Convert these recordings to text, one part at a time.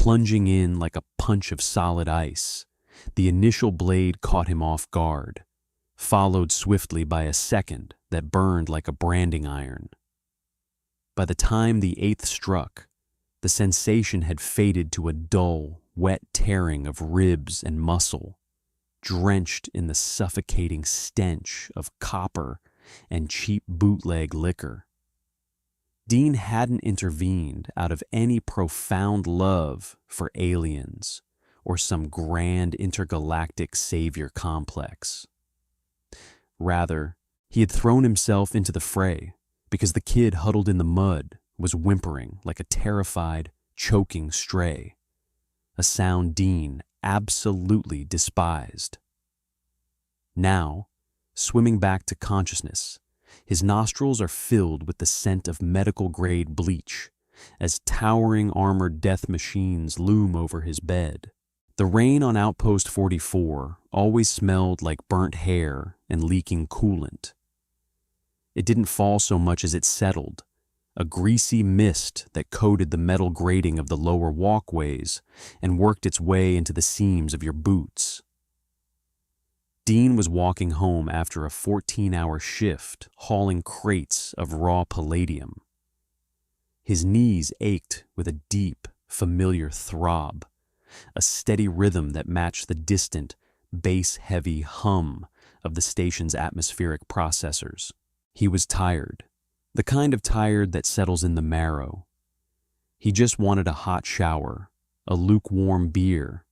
plunging in like a punch of solid ice. The initial blade caught him off guard, followed swiftly by a second that burned like a branding iron. By the time the eighth struck, the sensation had faded to a dull, wet tearing of ribs and muscle, drenched in the suffocating stench of copper and cheap bootleg liquor. Dean hadn't intervened out of any profound love for aliens or some grand intergalactic savior complex. Rather, he had thrown himself into the fray because the kid huddled in the mud was whimpering like a terrified, choking stray, a sound Dean absolutely despised. Now, swimming back to consciousness, his nostrils are filled with the scent of medical-grade bleach as towering armored death machines loom over his bed. The rain on Outpost 44 always smelled like burnt hair and leaking coolant. It didn't fall so much as it settled, a greasy mist that coated the metal grating of the lower walkways and worked its way into the seams of your boots. Dean was walking home after a 14-hour shift hauling crates of raw palladium. His knees ached with a deep, familiar throb, a steady rhythm that matched the distant, bass-heavy hum of the station's atmospheric processors. He was tired, the kind of tired that settles in the marrow. He just wanted a hot shower, a lukewarm beer,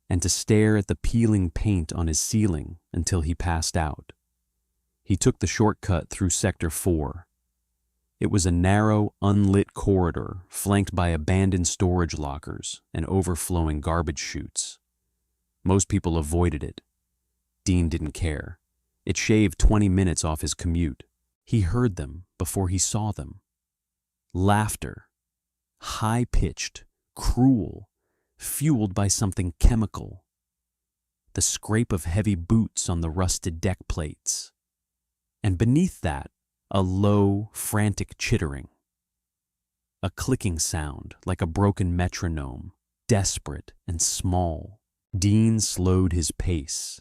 and to stare at the peeling paint on his ceiling until he passed out. He took the shortcut through Sector 4. It was a narrow, unlit corridor flanked by abandoned storage lockers and overflowing garbage chutes. Most people avoided it. Dean didn't care. It shaved 20 minutes off his commute. He heard them before he saw them. Laughter. High-pitched, cruel, fueled by something chemical. The scrape of heavy boots on the rusted deck plates. And beneath that, a low, frantic chittering. A clicking sound like a broken metronome, desperate and small. Dean slowed his pace.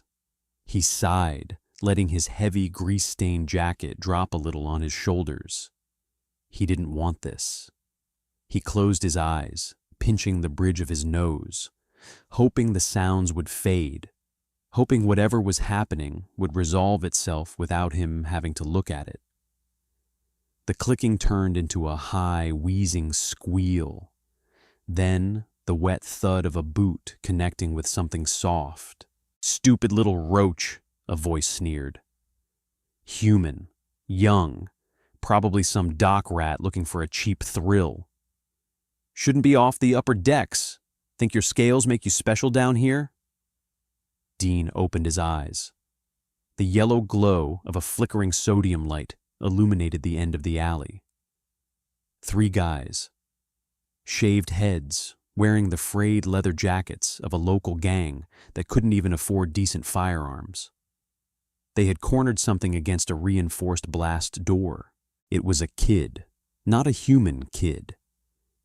He sighed, letting his heavy, grease-stained jacket drop a little on his shoulders. He didn't want this. He closed his eyes, pinching the bridge of his nose, hoping the sounds would fade, hoping whatever was happening would resolve itself without him having to look at it. The clicking turned into a high, wheezing squeal. Then the wet thud of a boot connecting with something soft. "Stupid little roach," a voice sneered. Human, young, probably some dock rat looking for a cheap thrill. "Shouldn't be off the upper decks. Think your scales make you special down here?" Dean opened his eyes. The yellow glow of a flickering sodium light illuminated the end of the alley. 3 guys. Shaved heads, wearing the frayed leather jackets of a local gang that couldn't even afford decent firearms. They had cornered something against a reinforced blast door. It was a kid, not a human kid.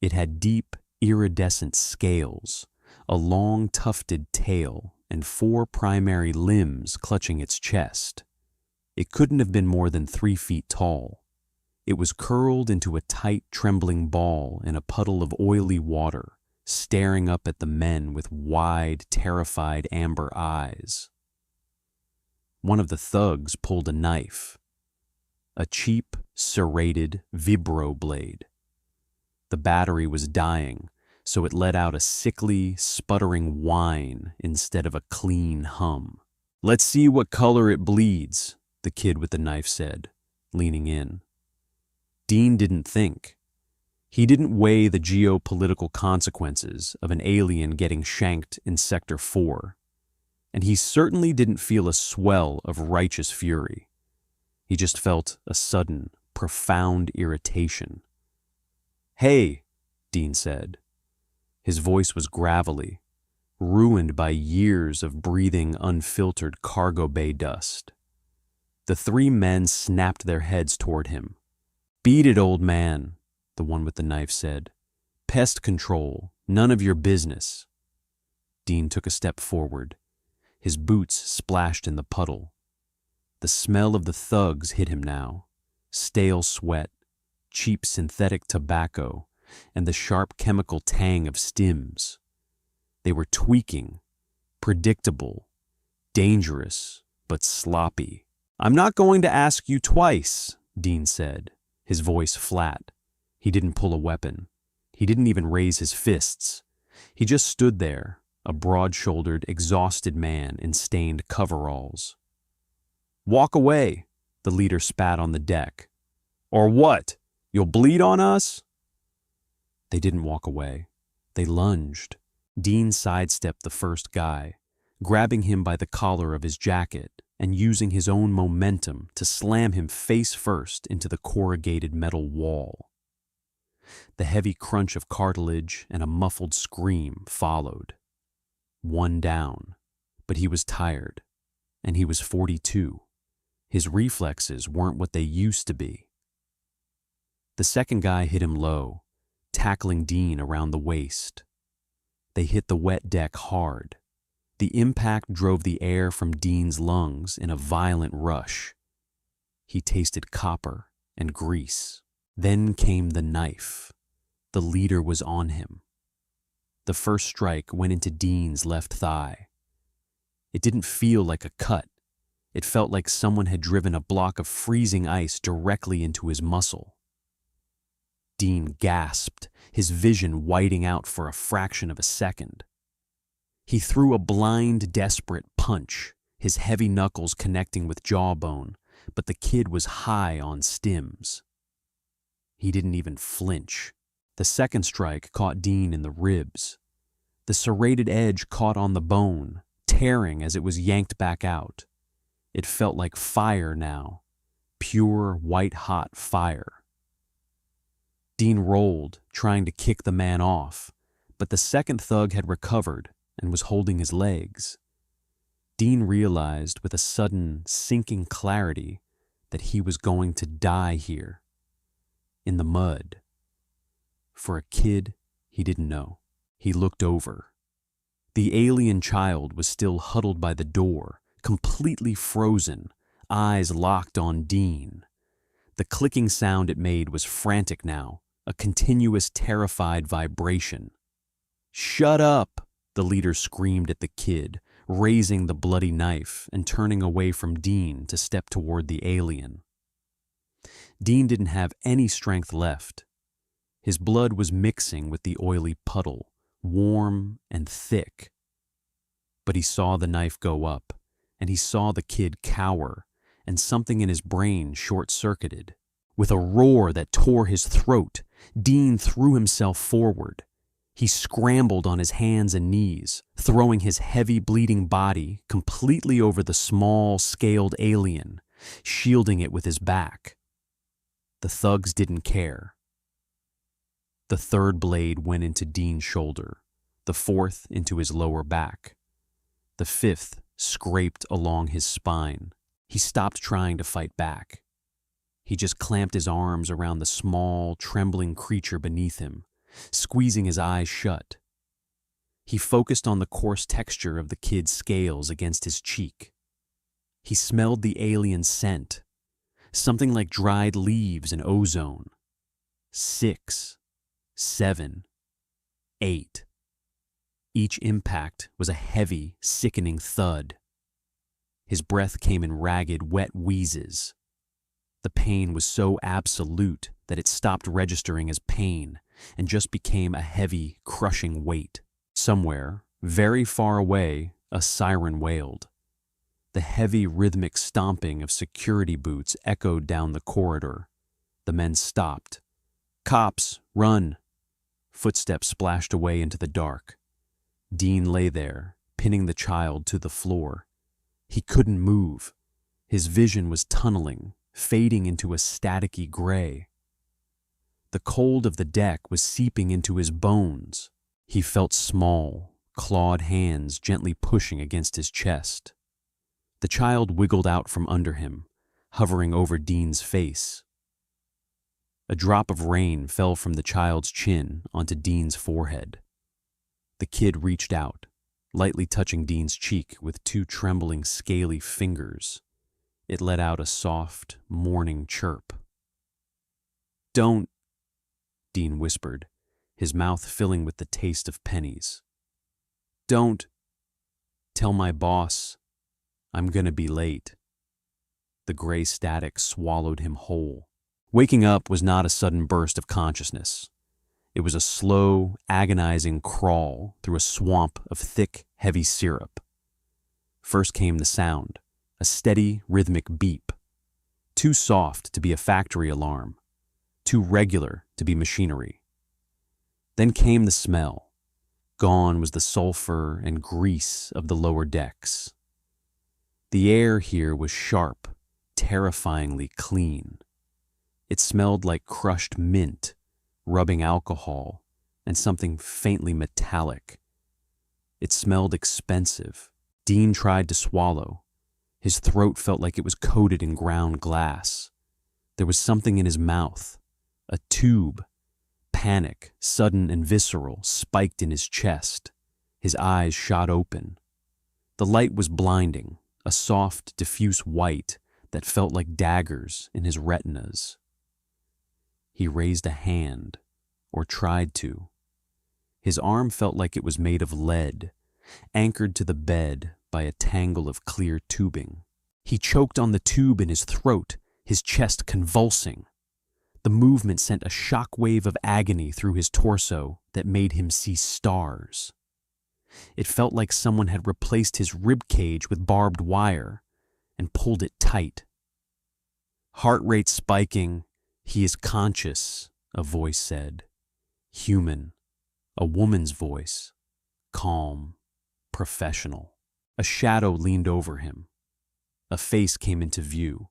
It had deep, iridescent scales, a long tufted tail, and 4 primary limbs clutching its chest. It couldn't have been more than 3 feet tall. It was curled into a tight, trembling ball in a puddle of oily water, staring up at the men with wide, terrified amber eyes. One of the thugs pulled a knife, a cheap, serrated vibro blade. The battery was dying, so it let out a sickly, sputtering whine instead of a clean hum. "Let's see what color it bleeds," the kid with the knife said, leaning in. Dean didn't think. He didn't weigh the geopolitical consequences of an alien getting shanked in Sector 4, and he certainly didn't feel a swell of righteous fury. He just felt a sudden, profound irritation. "Hey," Dean said. His voice was gravelly, ruined by years of breathing unfiltered cargo bay dust. The 3 men snapped their heads toward him. "Beat it, old man," the one with the knife said. "Pest control, None of your business. Dean took a step forward. His boots splashed in the puddle. The smell of the thugs hit him now. Stale sweat, cheap synthetic tobacco, and the sharp chemical tang of stims. They were tweaking, predictable, dangerous, but sloppy. I'm not going to ask you twice, Dean said, his voice flat. He didn't pull a weapon. He didn't even raise his fists. He just stood there, a broad-shouldered, exhausted man in stained coveralls. Walk away, the leader spat on the deck. Or what? You'll bleed on us? They didn't walk away. They lunged. Dean sidestepped the first guy, grabbing him by the collar of his jacket and using his own momentum to slam him face first into the corrugated metal wall. The heavy crunch of cartilage and a muffled scream followed. One down, but he was tired, and he was 42. His reflexes weren't what they used to be. The second guy hit him low, tackling Dean around the waist. They hit the wet deck hard. The impact drove the air from Dean's lungs in a violent rush. He tasted copper and grease. Then came the knife. The leader was on him. The first strike went into Dean's left thigh. It didn't feel like a cut. It felt like someone had driven a block of freezing ice directly into his muscle. Dean gasped, his vision whiting out for a fraction of a second. He threw a blind, desperate punch, his heavy knuckles connecting with jawbone, but the kid was high on stims. He didn't even flinch. The second strike caught Dean in the ribs. The serrated edge caught on the bone, tearing as it was yanked back out. It felt like fire now, pure white-hot fire. Dean rolled, trying to kick the man off, but the second thug had recovered and was holding his legs. Dean realized with a sudden, sinking clarity that he was going to die here, in the mud. For a kid, he didn't know. He looked over. The alien child was still huddled by the door, completely frozen, eyes locked on Dean. The clicking sound it made was frantic now, a continuous terrified vibration. "Shut up!" the leader screamed at the kid, raising the bloody knife and turning away from Dean to step toward the alien. Dean didn't have any strength left. His blood was mixing with the oily puddle, warm and thick. But he saw the knife go up, and he saw the kid cower, and something in his brain short-circuited. With a roar that tore his throat, Dean threw himself forward. He scrambled on his hands and knees, throwing his heavy, bleeding body completely over the small, scaled alien, shielding it with his back. The thugs didn't care. The third blade went into Dean's shoulder, the fourth into his lower back. The fifth scraped along his spine. He stopped trying to fight back. He just clamped his arms around the small, trembling creature beneath him, squeezing his eyes shut. He focused on the coarse texture of the kid's scales against his cheek. He smelled the alien scent, something like dried leaves and ozone. 6, 7, 8. Each impact was a heavy, sickening thud. His breath came in ragged, wet wheezes. The pain was so absolute that it stopped registering as pain and just became a heavy, crushing weight. Somewhere, very far away, a siren wailed. The heavy, rhythmic stomping of security boots echoed down the corridor. The men stopped. "Cops, run!" Footsteps splashed away into the dark. Dean lay there, pinning the child to the floor. He couldn't move. His vision was tunneling, fading into a staticky gray. The cold of the deck was seeping into his bones. He felt small, clawed hands gently pushing against his chest. The child wiggled out from under him, hovering over Dean's face. A drop of rain fell from the child's chin onto Dean's forehead. kid reached out, lightly touching Dean's cheek with two trembling, scaly fingers. It let out a soft, mourning chirp. "Don't," Dean whispered, his mouth filling with the taste of pennies. "Don't tell my boss I'm gonna be late." The gray static swallowed him whole. Waking up was not a sudden burst of consciousness. It was a slow, agonizing crawl through a swamp of thick, heavy syrup. First came the sound, a steady, rhythmic beep. Too soft to be a factory alarm, too regular to be machinery. Then came the smell. Gone was the sulfur and grease of the lower decks. The air here was sharp, terrifyingly clean. It smelled like crushed mint, rubbing alcohol, and something faintly metallic. It smelled expensive. Dean tried to swallow. His throat felt like it was coated in ground glass. There was something in his mouth, a tube. Panic, sudden and visceral, spiked in his chest. His eyes shot open. The light was blinding, a soft, diffuse white that felt like daggers in his retinas. He raised a hand, or tried to. His arm felt like it was made of lead, anchored to the bed by a tangle of clear tubing. He choked on the tube in his throat, his chest convulsing. The movement sent a shock wave of agony through his torso that made him see stars. It felt like someone had replaced his rib cage with barbed wire and pulled it tight. Heart rate spiking. "He is conscious," a voice said. Human. A woman's voice. Calm. Professional. A shadow leaned over him. A face came into view.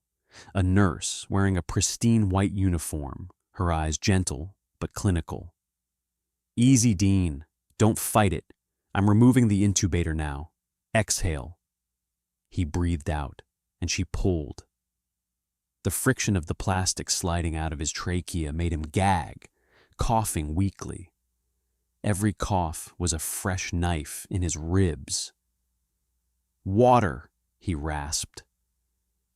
A nurse wearing a pristine white uniform, her eyes gentle but clinical. "Easy, Dean. Don't fight it. I'm removing the intubator now. Exhale." He breathed out, and she pulled. The friction of the plastic sliding out of his trachea made him gag, coughing weakly. Every cough was a fresh knife in his ribs. "Water," he rasped.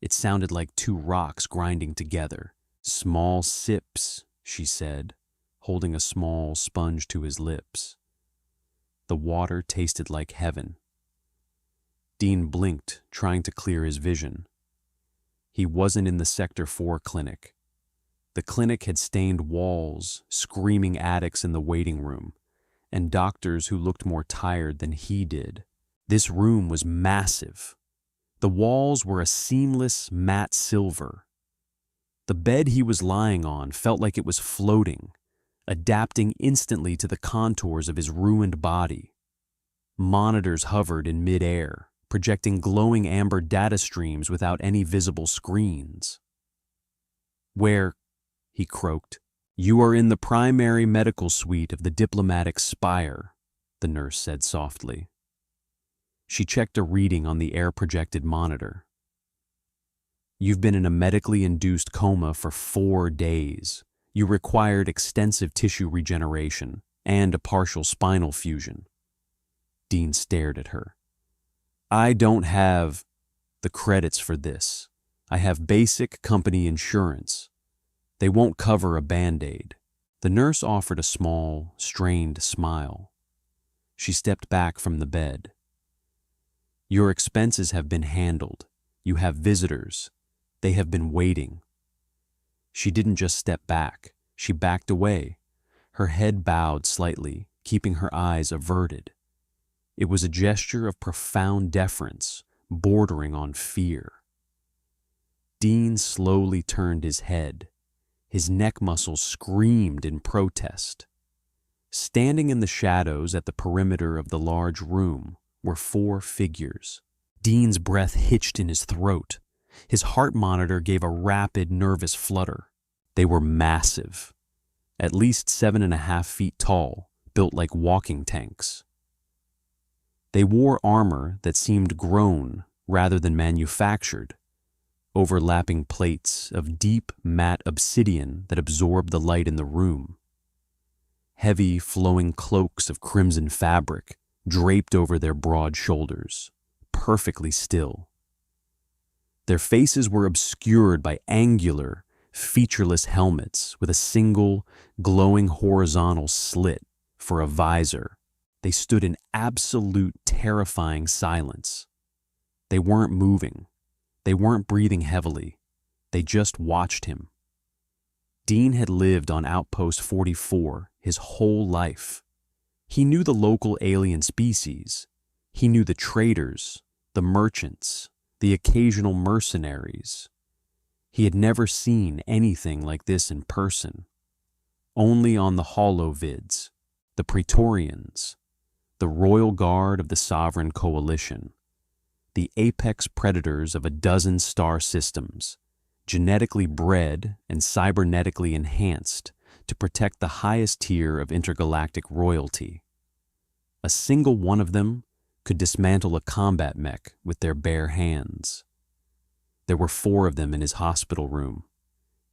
It sounded like two rocks grinding together. "Small sips," she said, holding a small sponge to his lips. The water tasted like heaven. Dean blinked, trying to clear his vision. He wasn't in the Sector 4 clinic. The clinic had stained walls, screaming addicts in the waiting room, and doctors who looked more tired than he did. This room was massive. The walls were a seamless matte silver. The bed he was lying on felt like it was floating, adapting instantly to the contours of his ruined body. Monitors hovered in mid-air, projecting glowing amber data streams without any visible screens. "Where?" he croaked. "You are in the primary medical suite of the diplomatic spire," the nurse said softly. She checked a reading on the air-projected monitor. "You've been in a medically induced coma for 4 days. You required extensive tissue regeneration and a partial spinal fusion." Dean stared at her. "I don't have the credits for this. I have basic company insurance. They won't cover a Band-Aid." The nurse offered a small, strained smile. She stepped back from the bed. "Your expenses have been handled. You have visitors. They have been waiting." She didn't just step back. She backed away, her head bowed slightly, keeping her eyes averted. It was a gesture of profound deference, bordering on fear. Dean slowly turned his head. His neck muscles screamed in protest. Standing in the shadows at the perimeter of the large room were 4 figures. Dean's breath hitched in his throat. His heart monitor gave a rapid, nervous flutter. They were massive, at least 7.5 feet tall, built like walking tanks. They wore armor that seemed grown rather than manufactured, overlapping plates of deep, matte obsidian that absorbed the light in the room. Heavy, flowing cloaks of crimson fabric draped over their broad shoulders, perfectly still. Their faces were obscured by angular, featureless helmets with a single, glowing horizontal slit for a visor. They stood in absolute terrifying silence. They weren't moving. They weren't breathing heavily. They just watched him. Dean had lived on Outpost 44 his whole life. He knew the local alien species. He knew the traders, the merchants, the occasional mercenaries. He had never seen anything like this in person. Only on the holovids, the Praetorians, the Royal Guard of the Sovereign Coalition, the apex predators of a dozen star systems, genetically bred and cybernetically enhanced to protect the highest tier of intergalactic royalty. A single one of them could dismantle a combat mech with their bare hands. There were 4 of them in his hospital room.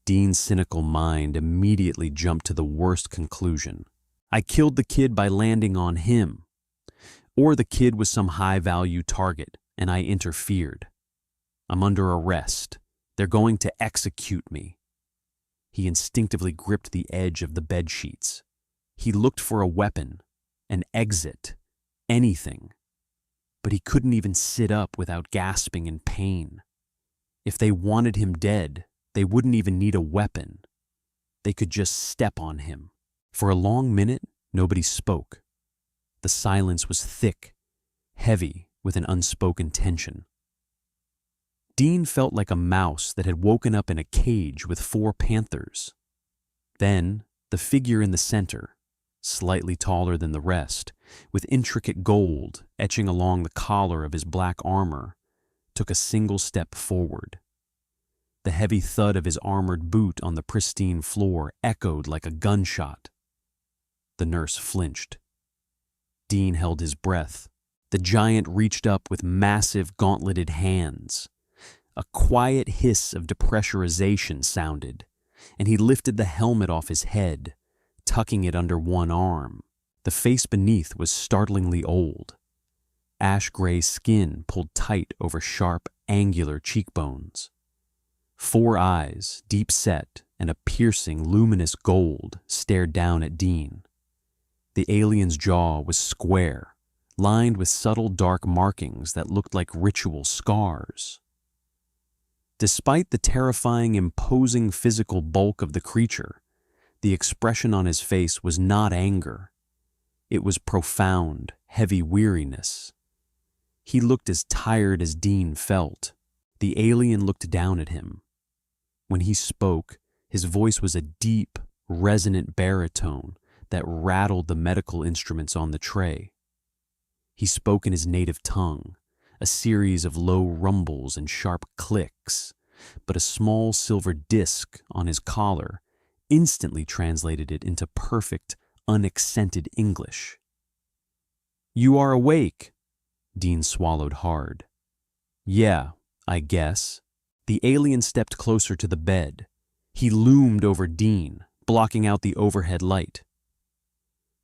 Dean's cynical mind immediately jumped to the worst conclusion. I killed the kid by landing on him. Or the kid was some high-value target, and I interfered. I'm under arrest. They're going to execute me. He instinctively gripped the edge of the bedsheets. He looked for a weapon, an exit, anything. But he couldn't even sit up without gasping in pain. If they wanted him dead, they wouldn't even need a weapon. They could just step on him. For a long minute, nobody spoke. The silence was thick, heavy with an unspoken tension. Dean felt like a mouse that had woken up in a cage with 4 panthers. Then, the figure in the center, slightly taller than the rest, with intricate gold etching along the collar of his black armor, took a single step forward. The heavy thud of his armored boot on the pristine floor echoed like a gunshot. The nurse flinched. Dean held his breath. The giant reached up with massive gauntleted hands. A quiet hiss of depressurization sounded, and he lifted the helmet off his head, tucking it under one arm. The face beneath was startlingly old. Ash-gray skin pulled tight over sharp, angular cheekbones. 4 eyes, deep-set and a piercing, luminous gold, stared down at Dean. The alien's jaw was square, lined with subtle dark markings that looked like ritual scars. Despite the terrifying, imposing physical bulk of the creature, the expression on his face was not anger. It was profound, heavy weariness. He looked as tired as Dean felt. The alien looked down at him. When he spoke, his voice was a deep, resonant baritone that rattled the medical instruments on the tray. He spoke in his native tongue, a series of low rumbles and sharp clicks, but a small silver disc on his collar instantly translated it into perfect, unaccented English. "You are awake." Dean swallowed hard. "Yeah, I guess." The alien stepped closer to the bed. He loomed over Dean, blocking out the overhead light.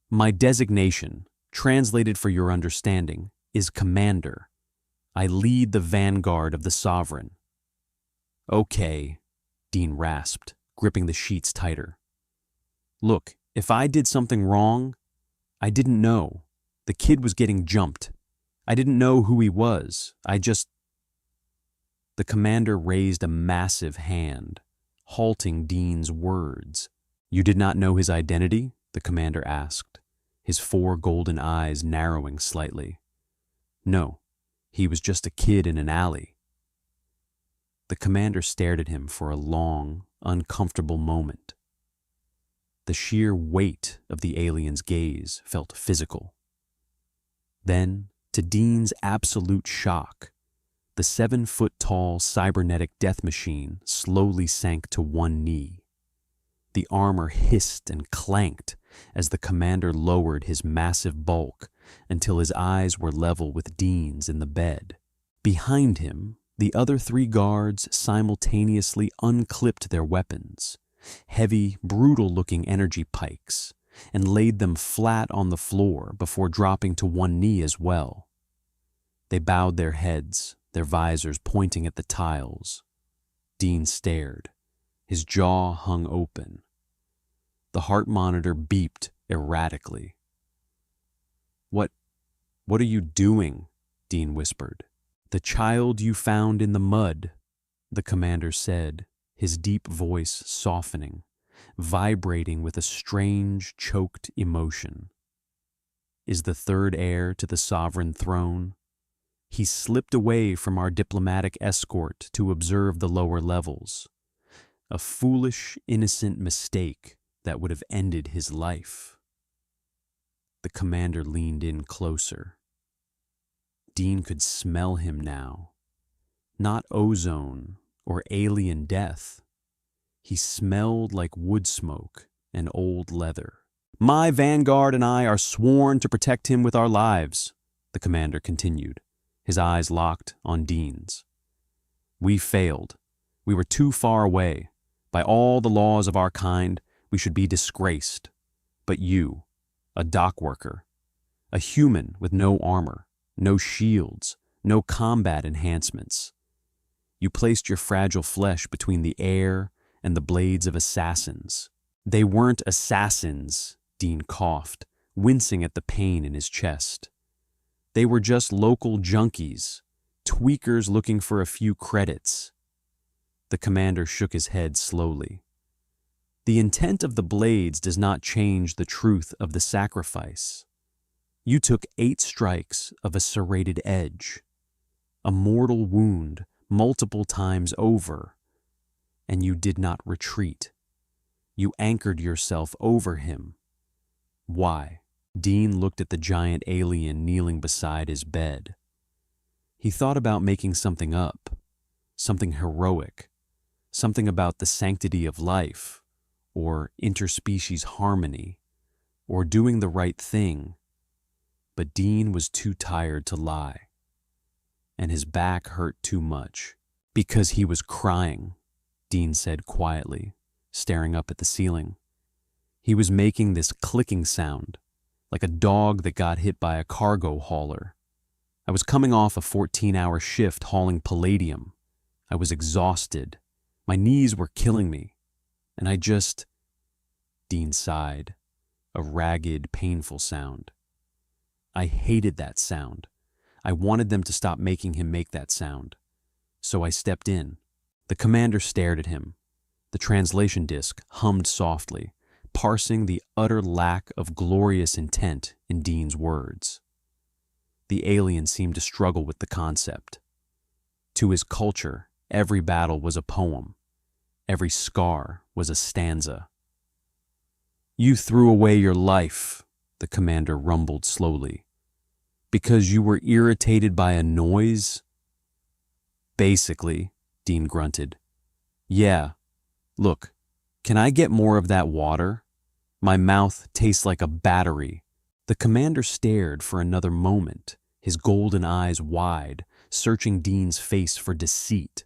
"My designation, translated for your understanding, is Commander. I lead the vanguard of the Sovereign." "Okay," Dean rasped, gripping the sheets tighter. "Look, if I did something wrong, I didn't know. The kid was getting jumped. I didn't know who he was. The commander raised a massive hand, halting Dean's words. "You did not know his identity?" the commander asked, his 4 golden eyes narrowing slightly. "No, he was just a kid in an alley." The commander stared at him for a long, uncomfortable moment. The sheer weight of the alien's gaze felt physical. Then, to Dean's absolute shock, the 7-foot-tall cybernetic death machine slowly sank to one knee. The armor hissed and clanked as the commander lowered his massive bulk until his eyes were level with Dean's in the bed. Behind him, the other 3 guards simultaneously unclipped their weapons, heavy, brutal-looking energy pikes, and laid them flat on the floor before dropping to one knee as well. They bowed their heads, their visors pointing at the tiles. Dean stared. His jaw hung open. The heart monitor beeped erratically. What are you doing?" Dean whispered. "The child you found in the mud," the commander said, his deep voice softening, vibrating with a strange, choked emotion. "Is the third heir to the sovereign throne. He slipped away from our diplomatic escort to observe the lower levels. A foolish, innocent mistake that would have ended his life." The commander leaned in closer. Dean could smell him now. Not ozone or alien death. He smelled like wood smoke and old leather. "My vanguard and I are sworn to protect him with our lives," the commander continued, his eyes locked on Dean's. "We failed. We were too far away. By all the laws of our kind, we should be disgraced. But you, a dock worker, a human with no armor, no shields, no combat enhancements. You placed your fragile flesh between the air and the blades of assassins." "They weren't assassins," Dean coughed, wincing at the pain in his chest. "They were just local junkies, tweakers looking for a few credits." The commander shook his head slowly. "The intent of the blades does not change the truth of the sacrifice. You took 8 strikes of a serrated edge, a mortal wound multiple times over, and you did not retreat. You anchored yourself over him. Why?" Dean looked at the giant alien kneeling beside his bed. He thought about making something up, something heroic, something about the sanctity of life, or interspecies harmony, or doing the right thing. But Dean was too tired to lie, and his back hurt too much. "Because he was crying," Dean said quietly, staring up at the ceiling. "He was making this clicking sound, like a dog that got hit by a cargo hauler. I was coming off a 14-hour shift hauling palladium. I was exhausted. My knees were killing me. And I just..." Dean sighed, a ragged, painful sound. "I hated that sound. I wanted them to stop making him make that sound. So I stepped in." The commander stared at him. The translation disc hummed softly, parsing the utter lack of glorious intent in Dean's words. The alien seemed to struggle with the concept. To his culture, every battle was a poem. Every scar was a stanza. "You threw away your life," the commander rumbled slowly, "because you were irritated by a noise?" "Basically," Dean grunted. "Yeah. Look, can I get more of that water? My mouth tastes like a battery." The commander stared for another moment, his golden eyes wide, searching Dean's face for deceit.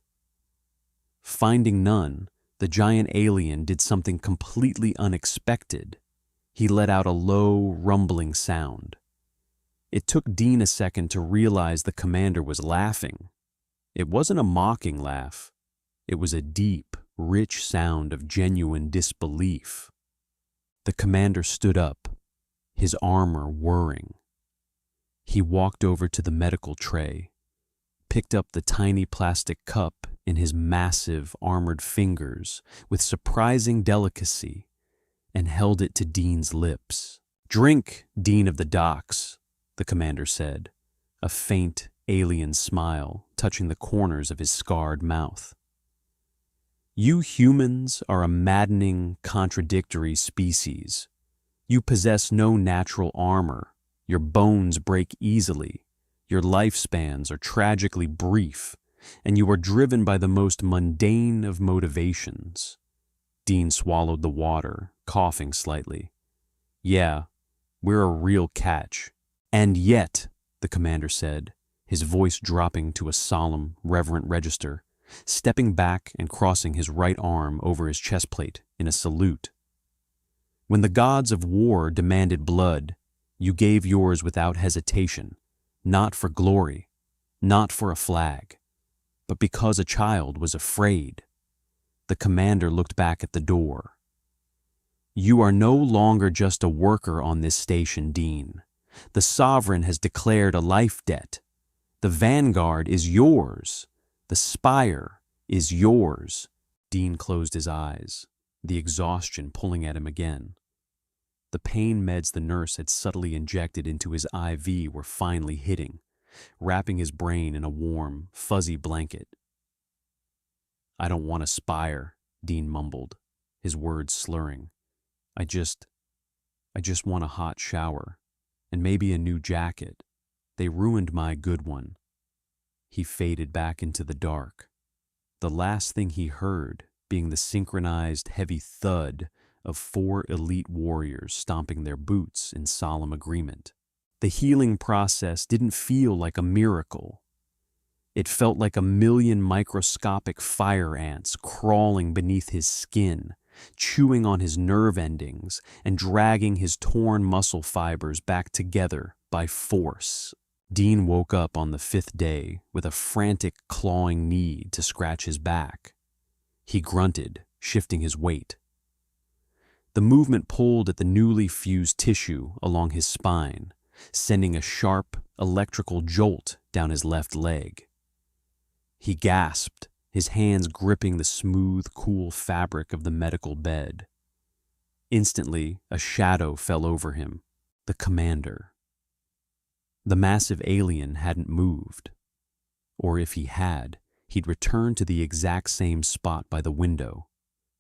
Finding none, the giant alien did something completely unexpected. He let out a low, rumbling sound. It took Dean a second to realize the commander was laughing. It wasn't a mocking laugh. It was a deep, rich sound of genuine disbelief. The commander stood up, his armor whirring. He walked over to the medical tray, picked up the tiny plastic cup in his massive, armored fingers with surprising delicacy, and held it to Dean's lips. "Drink, Dean of the Docks," the commander said, a faint, alien smile touching the corners of his scarred mouth. "You humans are a maddening, contradictory species. You possess no natural armor, your bones break easily, your lifespans are tragically brief, and you are driven by the most mundane of motivations." Dean swallowed the water, coughing slightly. "Yeah, we're a real catch." "And yet," the commander said, his voice dropping to a solemn, reverent register, stepping back and crossing his right arm over his chest plate in a salute, When the gods of war demanded blood, you gave yours without hesitation, not for glory, not for a flag, but because a child was afraid. The commander looked back at the door. You are no longer just a worker on this station, Dean. The Sovereign has declared a life debt. The Vanguard is yours. The Spire is yours. Dean closed his eyes, the exhaustion pulling at him again. The pain meds the nurse had subtly injected into his IV were finally hitting, wrapping his brain in a warm, fuzzy blanket. I don't want a Spire, Dean mumbled, his words slurring. I just want a hot shower, and maybe a new jacket. They ruined my good one. He faded back into the dark, the last thing he heard being the synchronized heavy thud of 4 elite warriors stomping their boots in solemn agreement. The healing process didn't feel like a miracle. It felt like a million microscopic fire ants crawling beneath his skin, chewing on his nerve endings and dragging his torn muscle fibers back together by force. Dean woke up on the 5th day with a frantic clawing need to scratch his back. He grunted, shifting his weight. The movement pulled at the newly fused tissue along his spine, sending a sharp, electrical jolt down his left leg. He gasped, his hands gripping the smooth, cool fabric of the medical bed. Instantly, a shadow fell over him, the commander. The massive alien hadn't moved. Or if he had, he'd returned to the exact same spot by the window,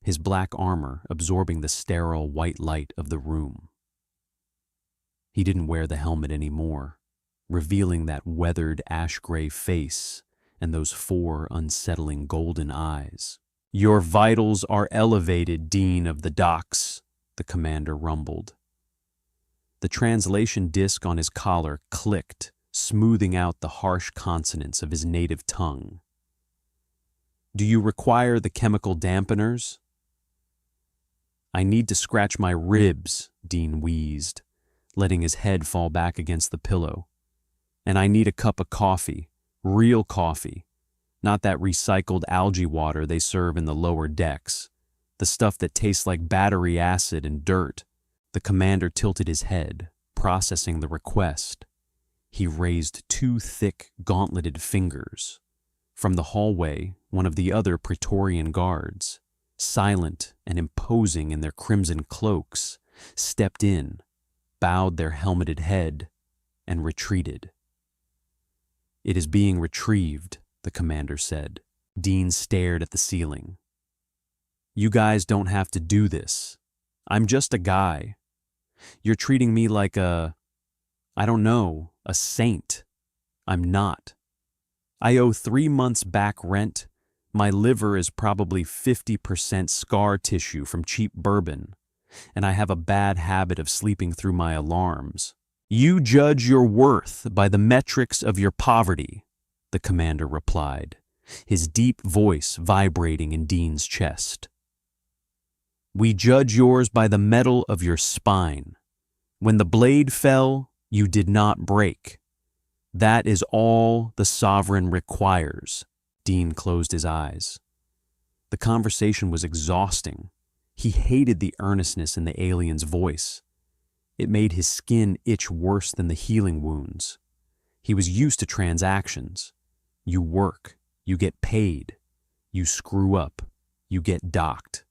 his black armor absorbing the sterile white light of the room. He didn't wear the helmet anymore, revealing that weathered ash-gray face and those 4 unsettling golden eyes. Your vitals are elevated, Dean of the Docks, the commander rumbled. The translation disc on his collar clicked, smoothing out the harsh consonants of his native tongue. Do you require the chemical dampeners? I need to scratch my ribs, Dean wheezed, letting his head fall back against the pillow. And I need a cup of coffee. Real coffee, not that recycled algae water they serve in the lower decks, the stuff that tastes like battery acid and dirt. The commander tilted his head, processing the request. He raised 2 thick, gauntleted fingers. From the hallway, one of the other Praetorian guards, silent and imposing in their crimson cloaks, stepped in, bowed their helmeted head, and retreated. It is being retrieved, the commander said. Dean stared at the ceiling. You guys don't have to do this. I'm just a guy. You're treating me like a saint. I'm not. I owe 3 months back rent. My liver is probably 50% scar tissue from cheap bourbon, and I have a bad habit of sleeping through my alarms. You judge your worth by the metrics of your poverty, the commander replied, his deep voice vibrating in Dean's chest. We judge yours by the metal of your spine. When the blade fell, you did not break. That is all the Sovereign requires. Dean closed his eyes. The conversation was exhausting. He hated the earnestness in the alien's voice. It made his skin itch worse than the healing wounds. He was used to transactions. You work, you get paid. You screw up, you get docked.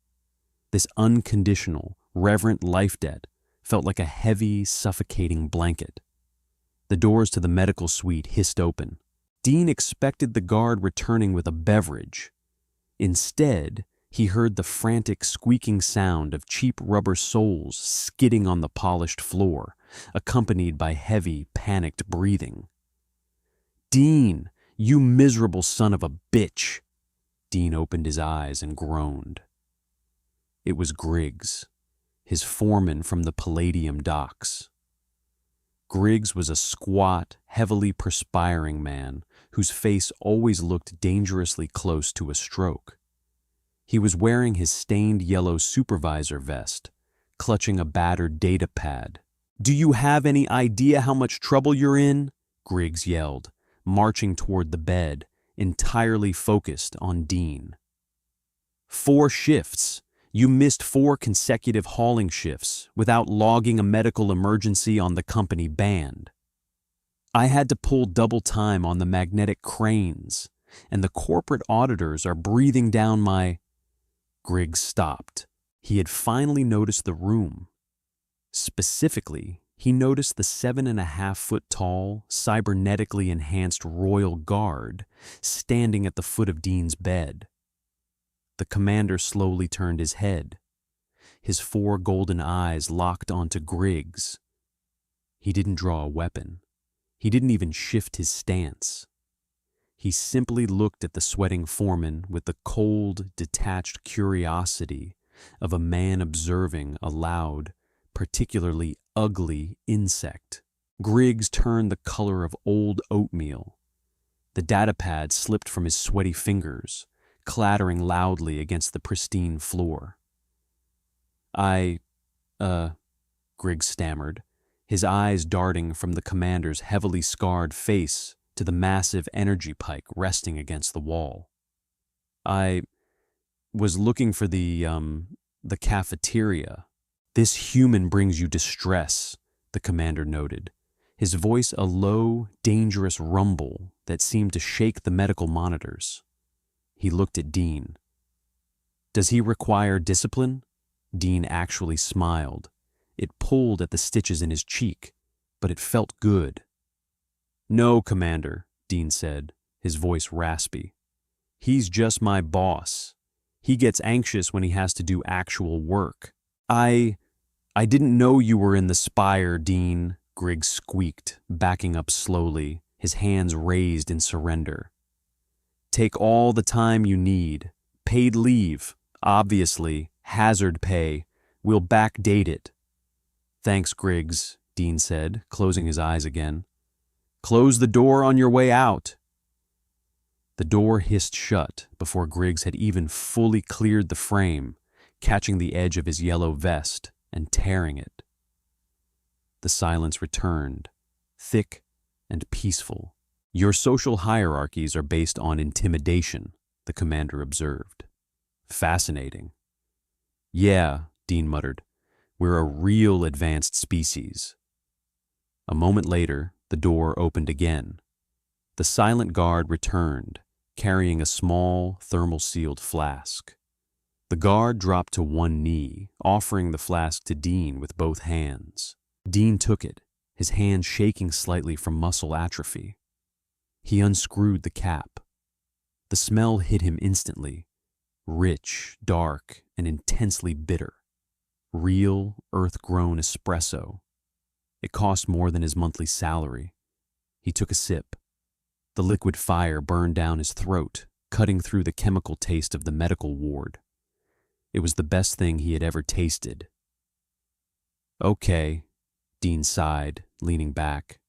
This unconditional, reverent life debt felt like a heavy, suffocating blanket. The doors to the medical suite hissed open. Dean expected the guard returning with a beverage. Instead, he heard the frantic squeaking sound of cheap rubber soles skidding on the polished floor, accompanied by heavy, panicked breathing. Dean, you miserable son of a bitch! Dean opened his eyes and groaned. It was Griggs, his foreman from the Palladium docks. Griggs was a squat, heavily perspiring man whose face always looked dangerously close to a stroke. He was wearing his stained yellow supervisor vest, clutching a battered data pad. "Do you have any idea how much trouble you're in?" Griggs yelled, marching toward the bed, entirely focused on Dean. "4 shifts. You missed 4 consecutive hauling shifts without logging a medical emergency on the company band. I had to pull double time on the magnetic cranes, and the corporate auditors are breathing down my—" Griggs stopped. He had finally noticed the room. Specifically, he noticed the 7.5-foot-tall, cybernetically enhanced royal guard standing at the foot of Dean's bed. The commander slowly turned his head. His 4 golden eyes locked onto Griggs. He didn't draw a weapon. He didn't even shift his stance. He simply looked at the sweating foreman with the cold, detached curiosity of a man observing a loud, particularly ugly insect. Griggs turned the color of old oatmeal. The datapad slipped from his sweaty fingers, clattering loudly against the pristine floor. Griggs stammered, his eyes darting from the commander's heavily scarred face to the massive energy pike resting against the wall. "I was looking for the cafeteria. This human brings you distress," the commander noted, his voice a low, dangerous rumble that seemed to shake the medical monitors. He looked at Dean. "Does he require discipline?" Dean actually smiled. It pulled at the stitches in his cheek, but it felt good. "No, Commander," Dean said, his voice raspy. "He's just my boss. He gets anxious when he has to do actual work." I didn't know you were in the Spire, Dean," Griggs squeaked, backing up slowly, his hands raised in surrender. "Take all the time you need. Paid leave, obviously, hazard pay. We'll backdate it." "Thanks, Griggs," Dean said, closing his eyes again. "Close the door on your way out." The door hissed shut before Griggs had even fully cleared the frame, catching the edge of his yellow vest and tearing it. The silence returned, thick and peaceful. "Your social hierarchies are based on intimidation," the commander observed. "Fascinating." "Yeah," Dean muttered. "We're a real advanced species." A moment later, the door opened again. The silent guard returned, carrying a small, thermal-sealed flask. The guard dropped to one knee, offering the flask to Dean with both hands. Dean took it, his hand shaking slightly from muscle atrophy. He unscrewed the cap. The smell hit him instantly, rich, dark, and intensely bitter. Real, earth-grown espresso. It cost more than his monthly salary. He took a sip. The liquid fire burned down his throat, cutting through the chemical taste of the medical ward. It was the best thing he had ever tasted. "Okay," Dean sighed, leaning back.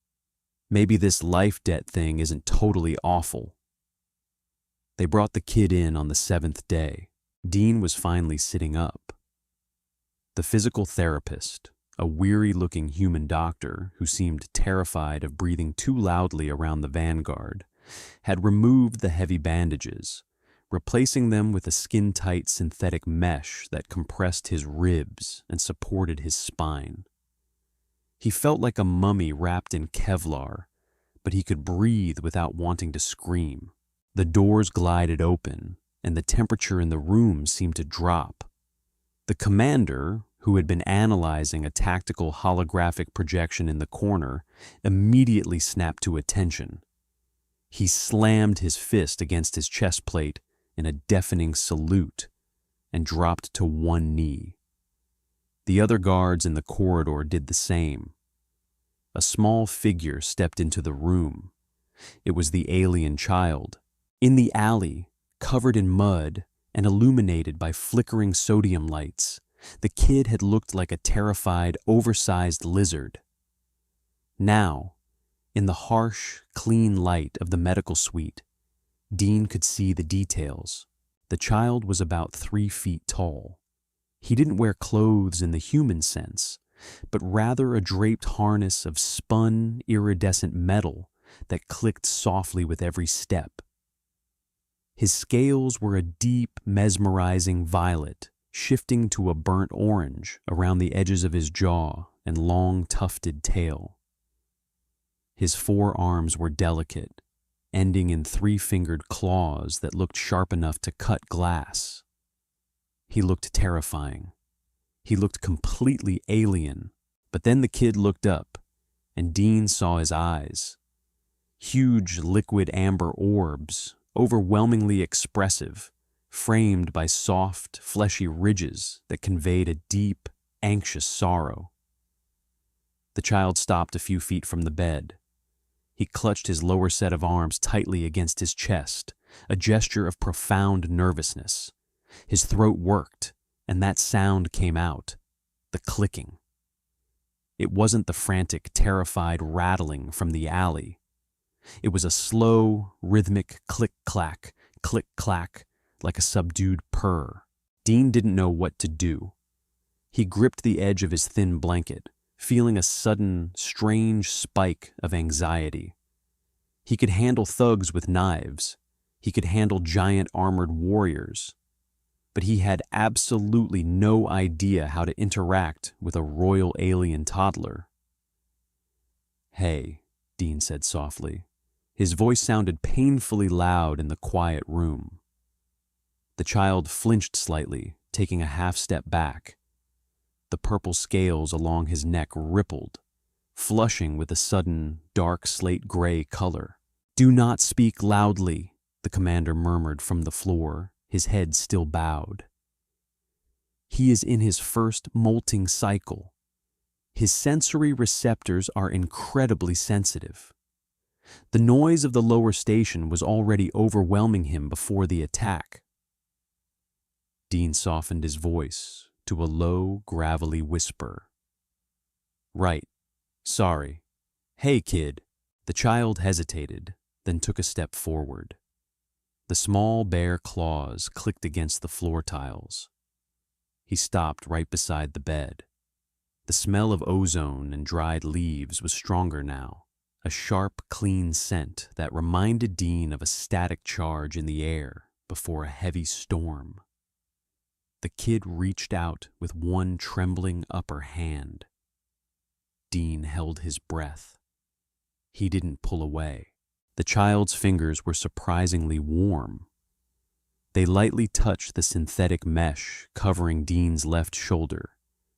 "Maybe this life debt thing isn't totally awful." They brought the kid in on the 7th day. Dean was finally sitting up. The physical therapist, a weary-looking human doctor who seemed terrified of breathing too loudly around the vanguard, had removed the heavy bandages, replacing them with a skin-tight synthetic mesh that compressed his ribs and supported his spine. He felt like a mummy wrapped in Kevlar, but he could breathe without wanting to scream. The doors glided open, and the temperature in the room seemed to drop. The commander, who had been analyzing a tactical holographic projection in the corner, immediately snapped to attention. He slammed his fist against his chest plate in a deafening salute and dropped to one knee. The other guards in the corridor did the same. A small figure stepped into the room. It was the alien child. In the alley, covered in mud and illuminated by flickering sodium lights, the kid had looked like a terrified, oversized lizard. Now, in the harsh, clean light of the medical suite, Dean could see the details. The child was about 3 feet tall. He didn't wear clothes in the human sense, but rather a draped harness of spun, iridescent metal that clicked softly with every step. His scales were a deep, mesmerizing violet, shifting to a burnt orange around the edges of his jaw and long, tufted tail. His forearms were delicate, ending in three-fingered claws that looked sharp enough to cut glass. He looked terrifying. He looked completely alien, but then the kid looked up, and Dean saw his eyes. Huge liquid amber orbs, overwhelmingly expressive, framed by soft, fleshy ridges that conveyed a deep, anxious sorrow. The child stopped a few feet from the bed. He clutched his lower set of arms tightly against his chest, a gesture of profound nervousness. His throat worked, and that sound came out, the clicking. It wasn't the frantic, terrified rattling from the alley. It was a slow, rhythmic click-clack, like a subdued purr. Dean didn't know what to do. He gripped the edge of his thin blanket, feeling a sudden, strange spike of anxiety. He could handle thugs with knives. He could handle giant armored warriors. But he had absolutely no idea how to interact with a royal alien toddler. "Hey," Dean said softly. His voice sounded painfully loud in the quiet room. The child flinched slightly, taking a half step back. The purple scales along his neck rippled, flushing with a sudden, dark slate-gray color. "Do not speak loudly," the commander murmured from the floor, his head still bowed. "He is in his first molting cycle. His sensory receptors are incredibly sensitive. The noise of the lower station was already overwhelming him before the attack." Dean softened his voice to a low, gravelly whisper. "Right. Sorry. Hey, kid." The child hesitated, then took a step forward. The small, bare claws clicked against the floor tiles. He stopped right beside the bed. The smell of ozone and dried leaves was stronger now, a sharp, clean scent that reminded Dean of a static charge in the air before a heavy storm. The kid reached out with one trembling upper hand. Dean held his breath. He didn't pull away. The child's fingers were surprisingly warm. They lightly touched the synthetic mesh covering Dean's left shoulder,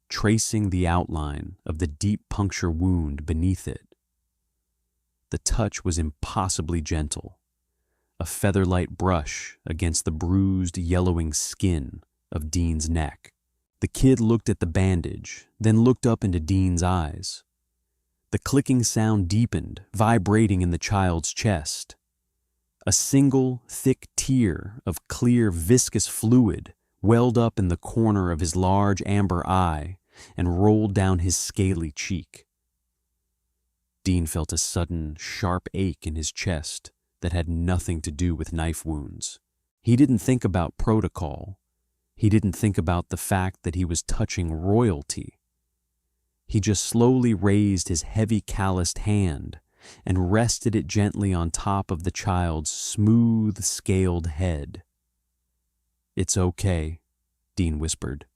tracing the outline of the deep puncture wound beneath it. The touch was impossibly gentle, a feather-light brush against the bruised, yellowing skin of Dean's neck. The kid looked at the bandage, then looked up into Dean's eyes. The clicking sound deepened, vibrating in the child's chest. A single, thick tear of clear, viscous fluid welled up in the corner of his large amber eye and rolled down his scaly cheek. Dean felt a sudden, sharp ache in his chest that had nothing to do with knife wounds. He didn't think about protocol. He didn't think about the fact that he was touching royalty. He just slowly raised his heavy, calloused hand and rested it gently on top of the child's smooth, scaled head. "It's okay," Dean whispered.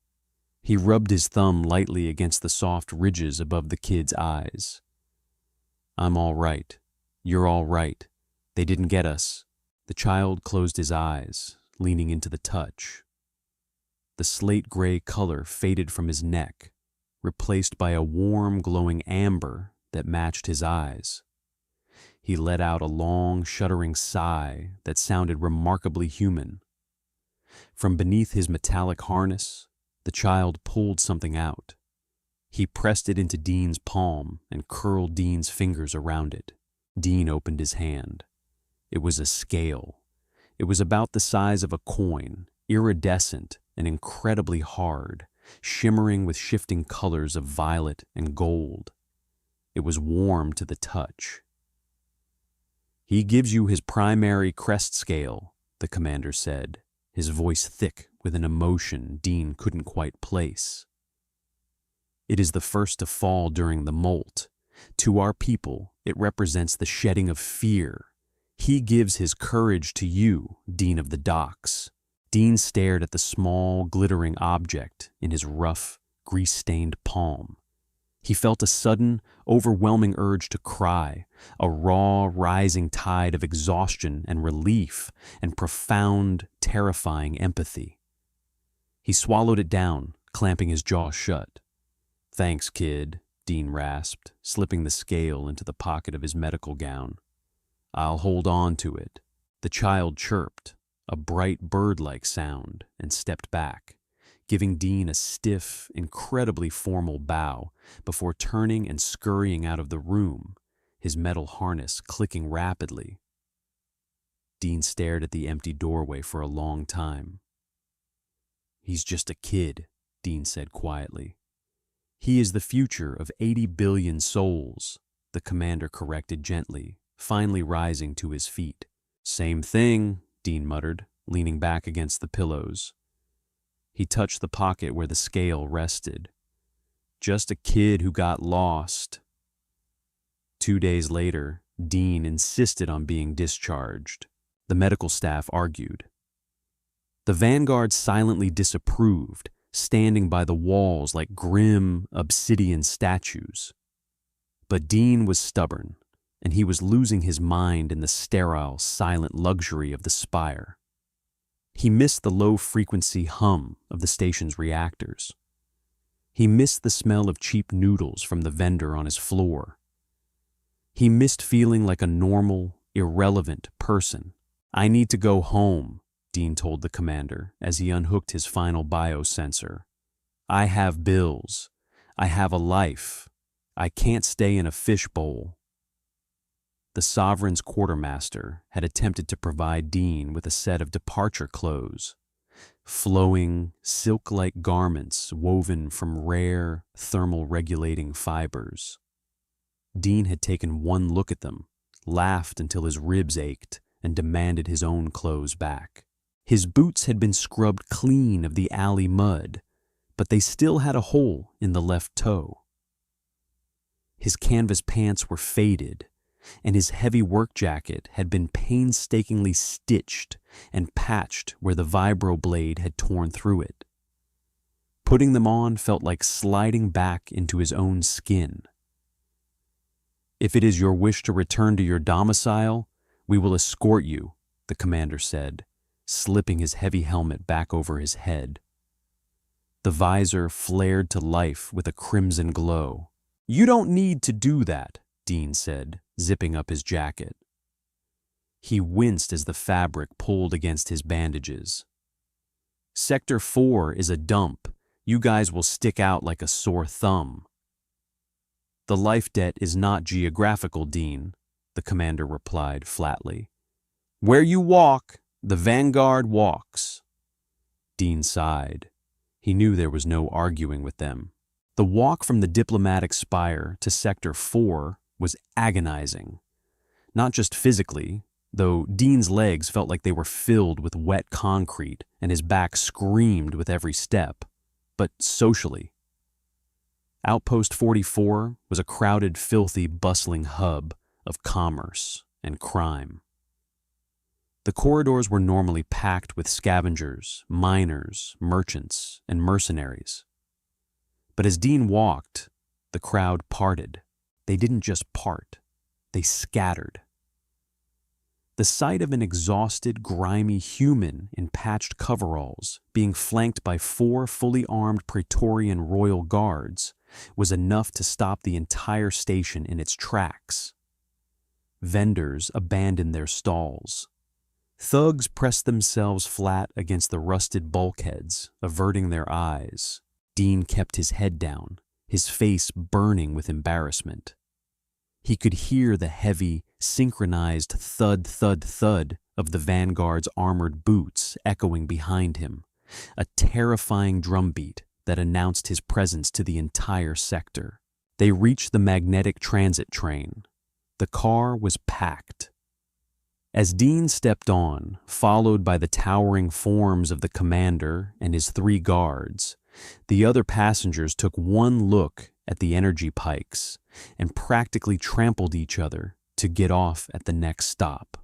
He rubbed his thumb lightly against the soft ridges above the kid's eyes. "I'm all right. You're all right. They didn't get us." The child closed his eyes, leaning into the touch. The slate-gray color faded from his neck, replaced by a warm, glowing amber that matched his eyes. He let out a long, shuddering sigh that sounded remarkably human. From beneath his metallic harness, the child pulled something out. He pressed it into Dean's palm and curled Dean's fingers around it. Dean opened his hand. It was a scale. It was about the size of a coin, iridescent and incredibly hard, shimmering with shifting colors of violet and gold. It was warm to the touch. "He gives you his primary crest scale," the commander said, his voice thick with an emotion Dean couldn't quite place. It is the first to fall during the molt. To our people, it represents the shedding of fear. He gives his courage to you, Dean of the Docks. Dean stared at the small, glittering object in his rough, grease-stained palm. He felt a sudden, overwhelming urge to cry, a raw, rising tide of exhaustion and relief and profound, terrifying empathy. He swallowed it down, clamping his jaw shut. "Thanks, kid," Dean rasped, slipping the scale into the pocket of his medical gown. "I'll hold on to it." The child chirped, a bright bird-like sound, and stepped back, giving Dean a stiff, incredibly formal bow before turning and scurrying out of the room, his metal harness clicking rapidly. Dean stared at the empty doorway for a long time. "He's just a kid," Dean said quietly. "He is the future of 80 billion souls," the commander corrected gently, finally rising to his feet. "Same thing," Dean muttered, leaning back against the pillows. He touched the pocket where the scale rested. "Just a kid who got lost." 2 days later, Dean insisted on being discharged. The medical staff argued. The Vanguard silently disapproved, standing by the walls like grim, obsidian statues. But Dean was stubborn, and he was losing his mind in the sterile, silent luxury of the spire. He missed the low-frequency hum of the station's reactors. He missed the smell of cheap noodles from the vendor on his floor. He missed feeling like a normal, irrelevant person. "I need to go home," Dean told the commander as he unhooked his final biosensor. "I have bills. I have a life. I can't stay in a fishbowl." The Sovereign's quartermaster had attempted to provide Dean with a set of departure clothes, flowing, silk-like garments woven from rare, thermal-regulating fibers. Dean had taken one look at them, laughed until his ribs ached, and demanded his own clothes back. His boots had been scrubbed clean of the alley mud, but they still had a hole in the left toe. His canvas pants were faded, and his heavy work jacket had been painstakingly stitched and patched where the vibro blade had torn through it. Putting them on felt like sliding back into his own skin. "If it is your wish to return to your domicile, we will escort you," the commander said, slipping his heavy helmet back over his head. The visor flared to life with a crimson glow. "You don't need to do that," Dean said, zipping up his jacket. He winced as the fabric pulled against his bandages. "Sector 4 is a dump. You guys will stick out like a sore thumb." "The life debt is not geographical, Dean," the commander replied flatly. "Where you walk, the Vanguard walks." Dean sighed. He knew there was no arguing with them. The walk from the diplomatic spire to Sector 4 was agonizing. Not just physically, though Dean's legs felt like they were filled with wet concrete and his back screamed with every step, but socially. Outpost 44 was a crowded, filthy, bustling hub of commerce and crime. The corridors were normally packed with scavengers, miners, merchants, and mercenaries. But as Dean walked, the crowd parted. They didn't just part, they scattered. The sight of an exhausted, grimy human in patched coveralls being flanked by 4 fully armed Praetorian royal guards was enough to stop the entire station in its tracks. Vendors abandoned their stalls. Thugs pressed themselves flat against the rusted bulkheads, averting their eyes. Dean kept his head down, his face burning with embarrassment. He could hear the heavy, synchronized thud, thud, thud of the Vanguard's armored boots echoing behind him, a terrifying drumbeat that announced his presence to the entire sector. They reached the magnetic transit train. The car was packed. As Dean stepped on, followed by the towering forms of the commander and his 3 guards, the other passengers took one look at the energy pikes and practically trampled each other to get off at the next stop.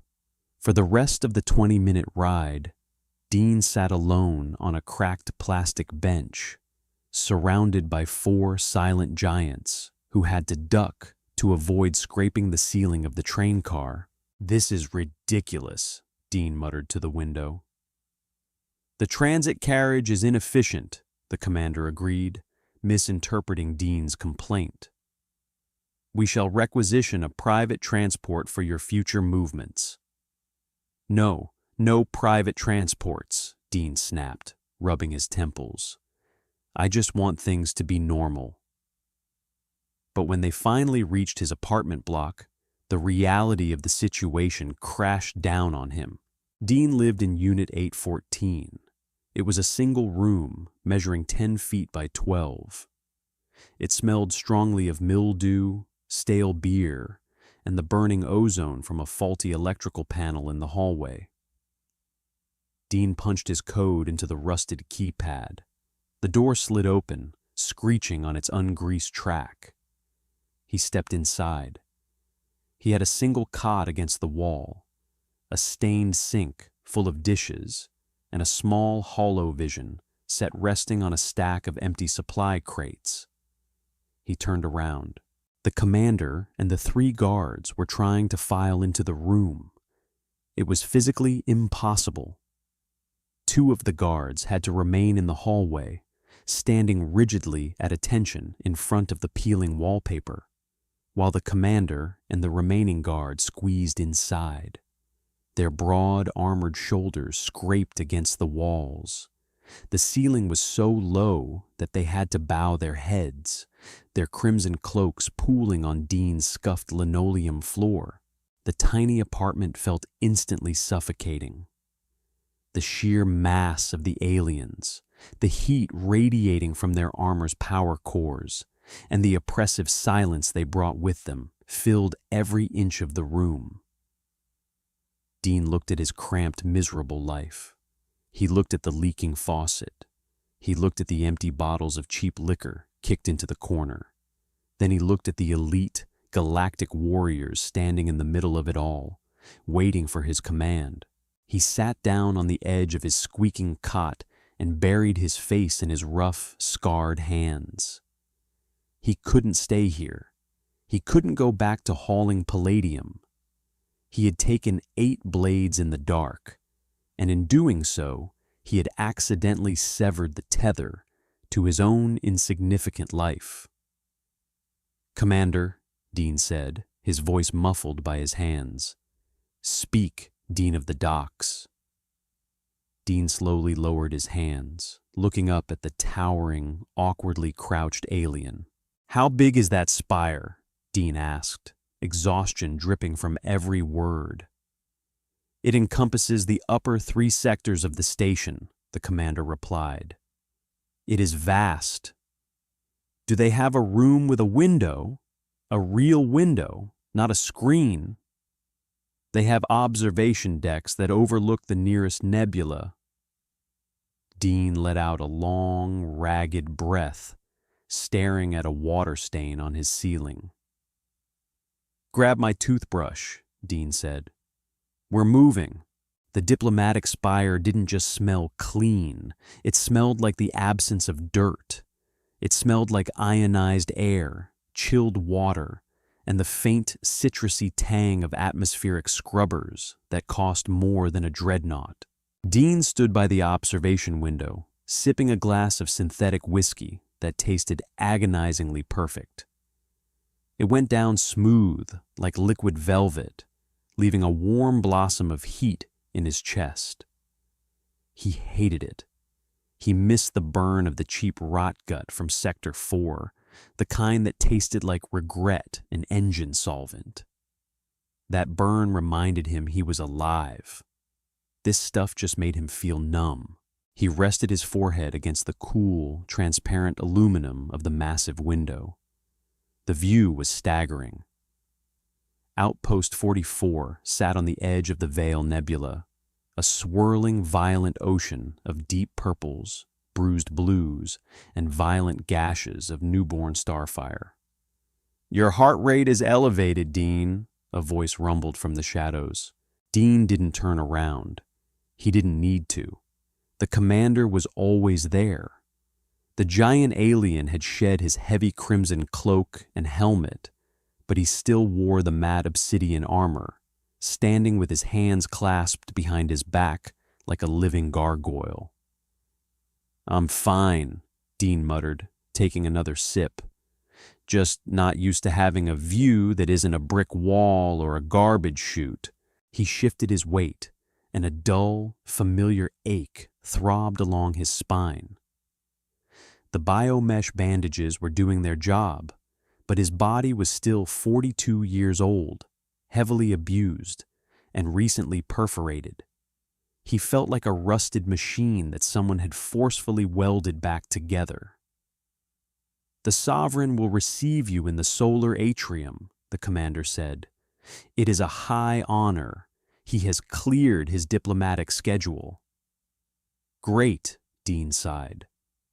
For the rest of the 20-minute ride, Dean sat alone on a cracked plastic bench, surrounded by 4 silent giants who had to duck to avoid scraping the ceiling of the train car. "This is ridiculous," Dean muttered to the window. "The transit carriage is inefficient," the commander agreed, misinterpreting Dean's complaint. "We shall requisition a private transport for your future movements." No private transports," Dean snapped, rubbing his temples. "I just want things to be normal." But when they finally reached his apartment block, the reality of the situation crashed down on him. Dean lived in Unit 814. It was a single room, measuring 10 feet by 12. It smelled strongly of mildew, stale beer, and the burning ozone from a faulty electrical panel in the hallway. Dean punched his code into the rusted keypad. The door slid open, screeching on its ungreased track. He stepped inside. He had a single cot against the wall, a stained sink full of dishes, and a small holovision set resting on a stack of empty supply crates. He turned around. The commander and the 3 guards were trying to file into the room. It was physically impossible. 2 of the guards had to remain in the hallway, standing rigidly at attention in front of the peeling wallpaper, while the commander and the remaining guards squeezed inside. Their broad, armored shoulders scraped against the walls. The ceiling was so low that they had to bow their heads, their crimson cloaks pooling on Dean's scuffed linoleum floor. The tiny apartment felt instantly suffocating. The sheer mass of the aliens, the heat radiating from their armor's power cores, and the oppressive silence they brought with them filled every inch of the room. Dean looked at his cramped, miserable life. He looked at the leaking faucet. He looked at the empty bottles of cheap liquor kicked into the corner. Then he looked at the elite, galactic warriors standing in the middle of it all, waiting for his command. He sat down on the edge of his squeaking cot and buried his face in his rough, scarred hands. He couldn't stay here. He couldn't go back to hauling palladium. He had taken 8 blades in the dark, and in doing so, he had accidentally severed the tether to his own insignificant life. "Commander," Dean said, his voice muffled by his hands. "Speak, Dean of the Docks." Dean slowly lowered his hands, looking up at the towering, awkwardly crouched alien. "How big is that spire?" Dean asked, exhaustion dripping from every word. "It encompasses the upper 3 sectors of the station," the commander replied. "It is vast." "Do they have a room with a window? A real window, not a screen?" "They have observation decks that overlook the nearest nebula." Dean let out a long, ragged breath, staring at a water stain on his ceiling. "Grab my toothbrush," Dean said. "We're moving." The diplomatic spire didn't just smell clean, it smelled like the absence of dirt. It smelled like ionized air, chilled water, and the faint, citrusy tang of atmospheric scrubbers that cost more than a dreadnought. Dean stood by the observation window, sipping a glass of synthetic whiskey that tasted agonizingly perfect. It went down smooth, like liquid velvet, leaving a warm blossom of heat in his chest. He hated it. He missed the burn of the cheap rot gut from Sector 4, the kind that tasted like regret and engine solvent. That burn reminded him he was alive. This stuff just made him feel numb. He rested his forehead against the cool, transparent aluminum of the massive window. The view was staggering. Outpost 44 sat on the edge of the Veil Nebula, a swirling, violent ocean of deep purples, bruised blues, and violent gashes of newborn starfire. "Your heart rate is elevated, Dean," a voice rumbled from the shadows. Dean didn't turn around. He didn't need to. The commander was always there. The giant alien had shed his heavy crimson cloak and helmet, but he still wore the matte obsidian armor, standing with his hands clasped behind his back like a living gargoyle. "I'm fine," Dean muttered, taking another sip. "Just not used to having a view that isn't a brick wall or a garbage chute." He shifted his weight, and a dull, familiar ache throbbed along his spine. The biomesh bandages were doing their job, but his body was still 42 years old, heavily abused, and recently perforated. He felt like a rusted machine that someone had forcefully welded back together. "The Sovereign will receive you in the solar atrium," the commander said. "It is a high honor. He has cleared his diplomatic schedule." "Great," Dean sighed.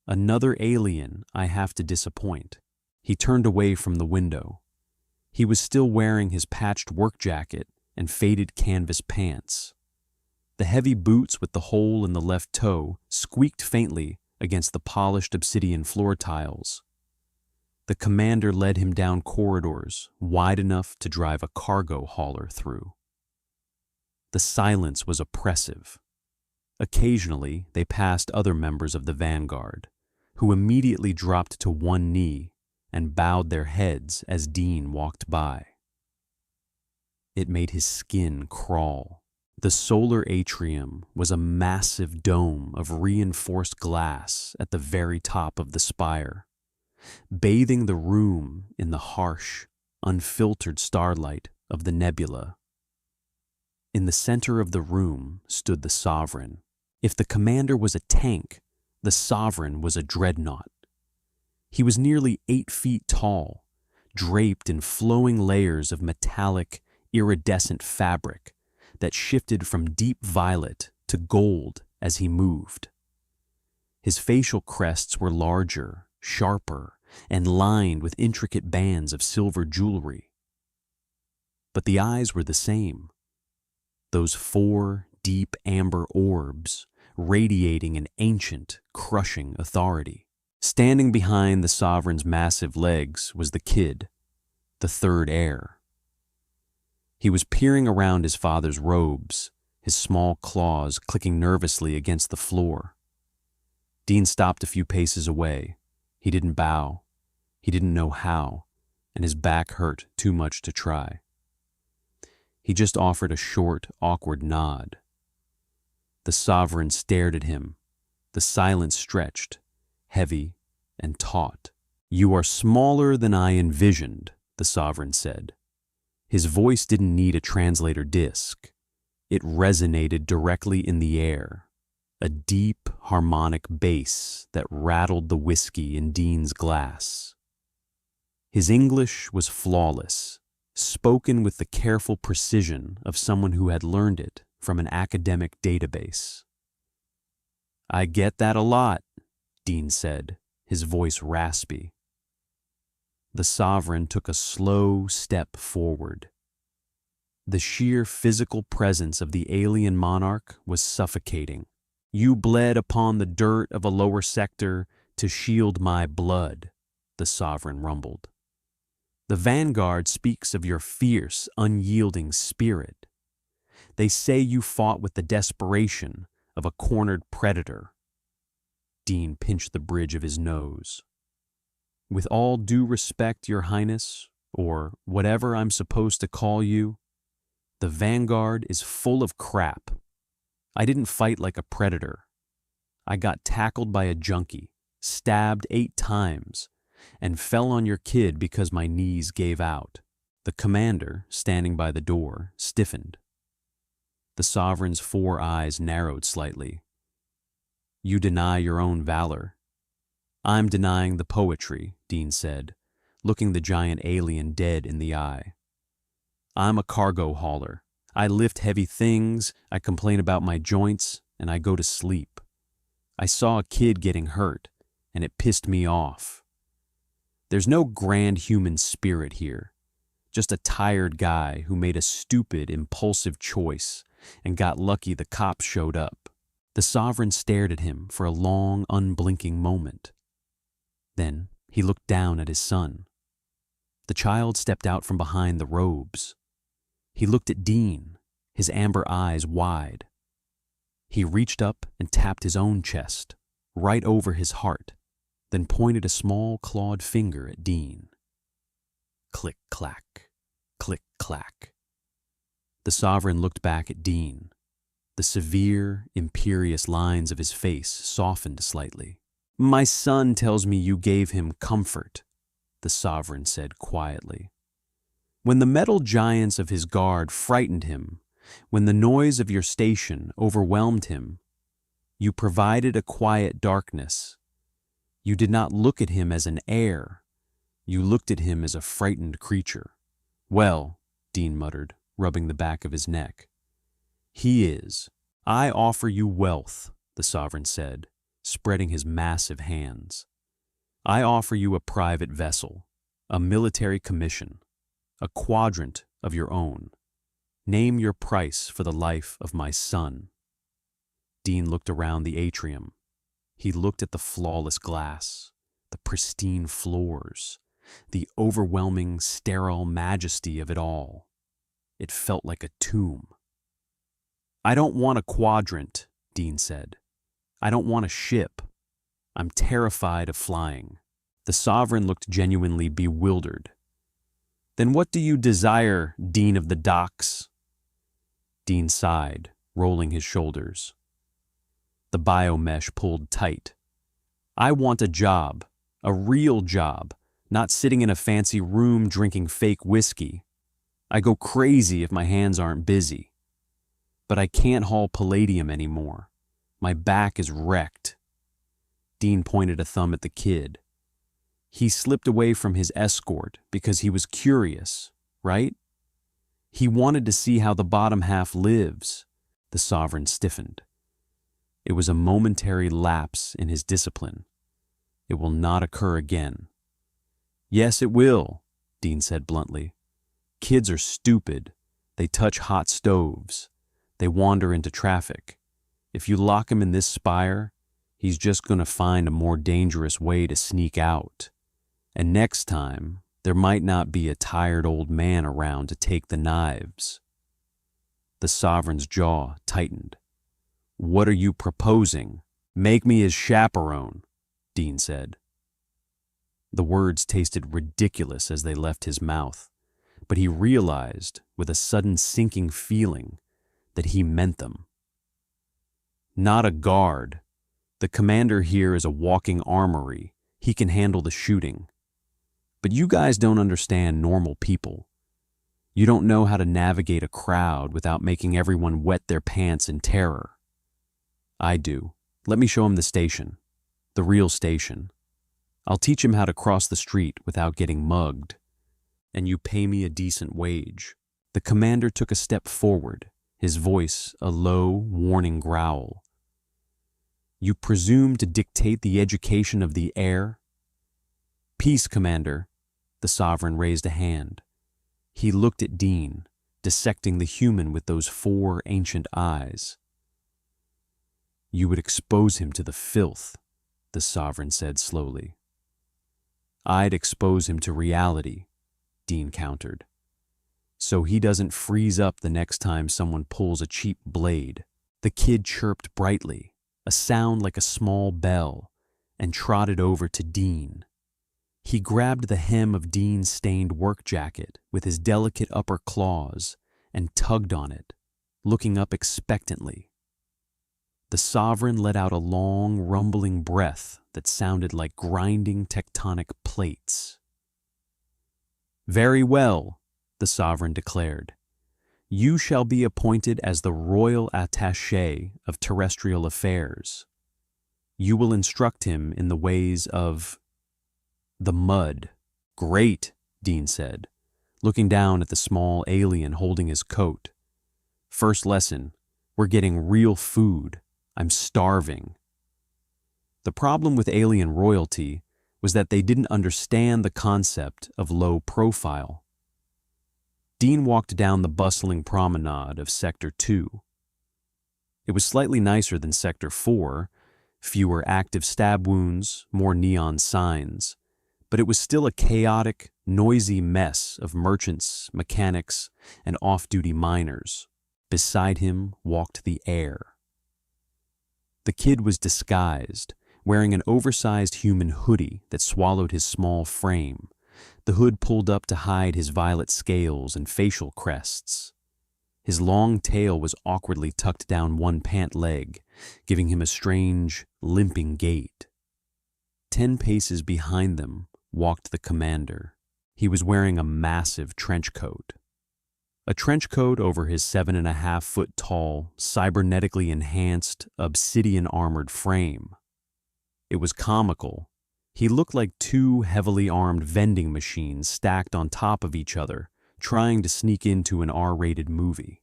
"Another alien I have to disappoint." He turned away from the window. He was still wearing his patched work jacket and faded canvas pants. The heavy boots with the hole in the left toe squeaked faintly against the polished obsidian floor tiles. The commander led him down corridors wide enough to drive a cargo hauler through. The silence was oppressive. Occasionally, they passed other members of the vanguard, who immediately dropped to one knee and bowed their heads as Dean walked by. It made his skin crawl. The solar atrium was a massive dome of reinforced glass at the very top of the spire, bathing the room in the harsh, unfiltered starlight of the nebula. In the center of the room stood the Sovereign. If the commander was a tank, the Sovereign was a dreadnought. He was nearly 8 feet tall, draped in flowing layers of metallic, iridescent fabric that shifted from deep violet to gold as he moved. His facial crests were larger, sharper, and lined with intricate bands of silver jewelry. But the eyes were the same. Those 4 deep amber orbs radiating an ancient, crushing authority. Standing behind the Sovereign's massive legs was the kid, the third heir. He was peering around his father's robes, his small claws clicking nervously against the floor. Dean stopped a few paces away. He didn't bow. He didn't know how, and his back hurt too much to try. He just offered a short, awkward nod. The Sovereign stared at him. The silence stretched, heavy and taut. "You are smaller than I envisioned," the Sovereign said. His voice didn't need a translator disc. It resonated directly in the air, a deep, harmonic bass that rattled the whiskey in Dean's glass. His English was flawless, spoken with the careful precision of someone who had learned it from an academic database. "I get that a lot," Dean said, his voice raspy. The Sovereign took a slow step forward. The sheer physical presence of the alien monarch was suffocating. "You bled upon the dirt of a lower sector to shield my blood," the Sovereign rumbled. "The Vanguard speaks of your fierce, unyielding spirit. They say you fought with the desperation of a cornered predator." Dean pinched the bridge of his nose. "With all due respect, Your Highness, or whatever I'm supposed to call you, the Vanguard is full of crap. I didn't fight like a predator. I got tackled by a junkie, stabbed 8 times, and fell on your kid because my knees gave out." The commander, standing by the door, stiffened. The Sovereign's 4 eyes narrowed slightly. "You deny your own valor." "I'm denying the poetry," Dean said, looking the giant alien dead in the eye. I'm a cargo hauler. I lift heavy things, I complain about my joints, and I go to sleep. I saw a kid getting hurt, and it pissed me off. There's no grand human spirit here, just a tired guy who made a stupid, impulsive choice and got lucky the cops showed up. The sovereign stared at him for a long, unblinking moment. Then he looked down at his son. The child stepped out from behind the robes. He looked at Dean, his amber eyes wide. He reached up and tapped his own chest, right over his heart, then pointed a small clawed finger at Dean. Click-clack, click-clack. The sovereign looked back at Dean. The severe, imperious lines of his face softened slightly. "My son tells me you gave him comfort," the sovereign said quietly. "When the metal giants of his guard frightened him, when the noise of your station overwhelmed him, you provided a quiet darkness. You did not look at him as an heir. You looked at him as a frightened creature." "Well," Dean muttered, rubbing the back of his neck. "He is. I offer you wealth," the sovereign said, spreading his massive hands. "I offer you a private vessel, a military commission, a quadrant of your own. Name your price for the life of my son." Dean looked around the atrium. He looked at the flawless glass, the pristine floors, the overwhelming, sterile majesty of it all. It felt like a tomb. "I don't want a quadrant," Dean said. "I don't want a ship. I'm terrified of flying." The sovereign looked genuinely bewildered. "Then what do you desire, Dean of the Docks?" Dean sighed, rolling his shoulders. The biomesh pulled tight. "I want a job, a real job, not sitting in a fancy room drinking fake whiskey. I go crazy if my hands aren't busy. But I can't haul palladium anymore. My back is wrecked." Dean pointed a thumb at the kid. "He slipped away from his escort because he was curious, right? He wanted to see how the bottom half lives." The sovereign stiffened. It was a momentary lapse in his discipline. It will not occur again. "Yes, it will," Dean said bluntly. "Kids are stupid. They touch hot stoves. They wander into traffic. If you lock him in this spire, he's just going to find a more dangerous way to sneak out. And next time, there might not be a tired old man around to take the knives." The sovereign's jaw tightened. "What are you proposing?" "Make me his chaperone," Dean said. The words tasted ridiculous as they left his mouth, but he realized, with a sudden sinking feeling, that he meant them. "Not a guard. The commander here is a walking armory. He can handle the shooting. But you guys don't understand normal people. You don't know how to navigate a crowd without making everyone wet their pants in terror. I do. Let me show him the station. The real station. I'll teach him how to cross the street without getting mugged. And you pay me a decent wage." The commander took a step forward, his voice a low, warning growl. "You presume to dictate the education of the air?" "Peace, Commander." The sovereign raised a hand. He looked at Dean, dissecting the human with those 4 ancient eyes. "You would expose him to the filth," the sovereign said slowly. "I'd expose him to reality," Dean countered. "So he doesn't freeze up the next time someone pulls a cheap blade." The kid chirped brightly, a sound like a small bell, and trotted over to Dean. He grabbed the hem of Dean's stained work jacket with his delicate upper claws and tugged on it, looking up expectantly. The sovereign let out a long, rumbling breath that sounded like grinding tectonic plates. "Very well," the sovereign declared. "You shall be appointed as the royal attaché of terrestrial affairs. You will instruct him in the ways of the mud." "Great," Dean said. looking down at the small alien holding his coat. "First lesson, we're getting real food. I'm starving." The problem with alien royalty was that they didn't understand the concept of low profile. Dean walked down the bustling promenade of Sector 2. It was slightly nicer than Sector 4, fewer active stab wounds, more neon signs, but it was still a chaotic, noisy mess of merchants, mechanics, and off-duty miners. Beside him walked the heir. The kid was disguised, wearing an oversized human hoodie that swallowed his small frame, the hood pulled up to hide his violet scales and facial crests. His long tail was awkwardly tucked down one pant leg, giving him a strange, limping gait. 10 paces behind them walked the commander. He was wearing a massive trench coat. A trench coat over his 7.5-foot-tall, cybernetically enhanced, obsidian-armored frame. It was comical. He looked like 2 heavily armed vending machines stacked on top of each other, trying to sneak into an R-rated movie.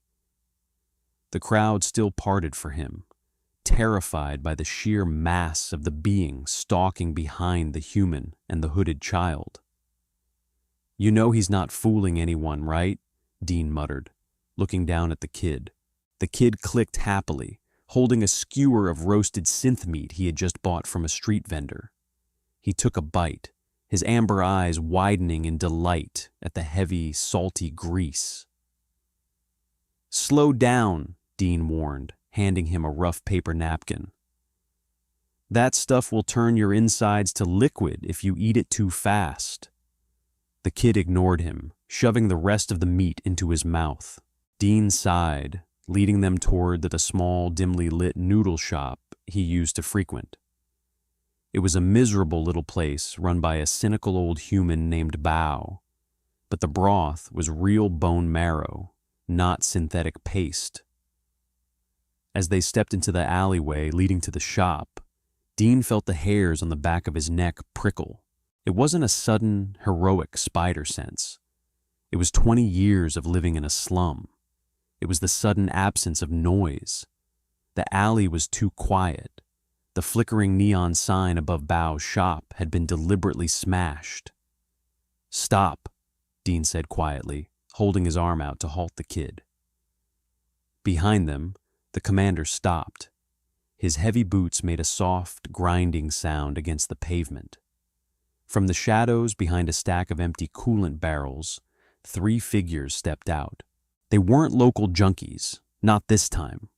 The crowd still parted for him, terrified by the sheer mass of the being stalking behind the human and the hooded child. "You know he's not fooling anyone, right?" Dean muttered, looking down at the kid. The kid clicked happily, holding a skewer of roasted synth meat he had just bought from a street vendor. He took a bite, his amber eyes widening in delight at the heavy, salty grease. "Slow down," Dean warned, handing him a rough paper napkin. "That stuff will turn your insides to liquid if you eat it too fast." The kid ignored him, shoving the rest of the meat into his mouth. Dean sighed, leading them toward the small, dimly lit noodle shop he used to frequent. It was a miserable little place run by a cynical old human named Bao, but the broth was real bone marrow, not synthetic paste. As they stepped into the alleyway leading to the shop, Dean felt the hairs on the back of his neck prickle. It wasn't a sudden, heroic spider sense. It was 20 years of living in a slum. It was the sudden absence of noise. The alley was too quiet. The flickering neon sign above Bao's shop had been deliberately smashed. "Stop," Dean said quietly, holding his arm out to halt the kid. Behind them, the commander stopped. His heavy boots made a soft, grinding sound against the pavement. From the shadows behind a stack of empty coolant barrels, 3 figures stepped out. They weren't local junkies, not this time.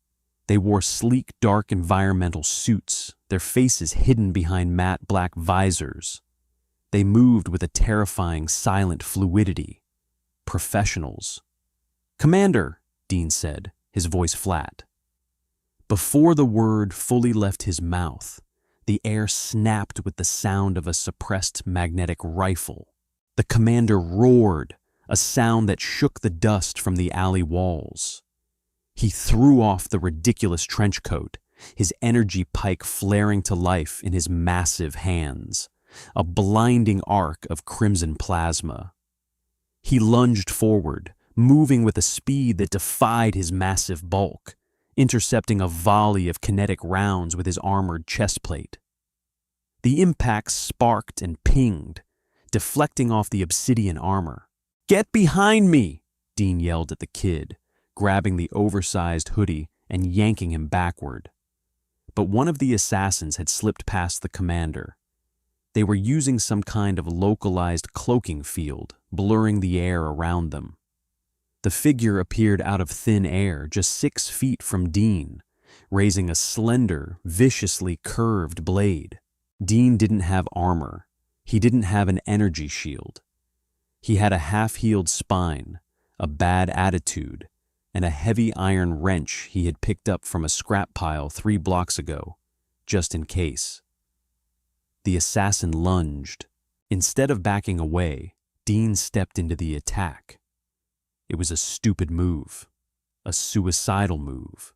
They wore sleek, dark environmental suits, their faces hidden behind matte black visors. They moved with a terrifying, silent fluidity. Professionals. "Commander," Dean said, his voice flat. Before the word fully left his mouth, the air snapped with the sound of a suppressed magnetic rifle. The commander roared, a sound that shook the dust from the alley walls. He threw off the ridiculous trench coat, his energy pike flaring to life in his massive hands, a blinding arc of crimson plasma. He lunged forward, moving with a speed that defied his massive bulk, intercepting a volley of kinetic rounds with his armored chestplate. The impacts sparked and pinged, deflecting off the obsidian armor. "Get behind me!" Dean yelled at the kid, grabbing the oversized hoodie and yanking him backward. But one of the assassins had slipped past the commander. They were using some kind of localized cloaking field, blurring the air around them. The figure appeared out of thin air just 6 feet from Dean, raising a slender, viciously curved blade. Dean didn't have armor. He didn't have an energy shield. He had a half-healed spine, a bad attitude, and a heavy iron wrench he had picked up from a scrap pile 3 blocks ago, just in case. The assassin lunged. Instead of backing away, Dean stepped into the attack. It was a stupid move, a suicidal move.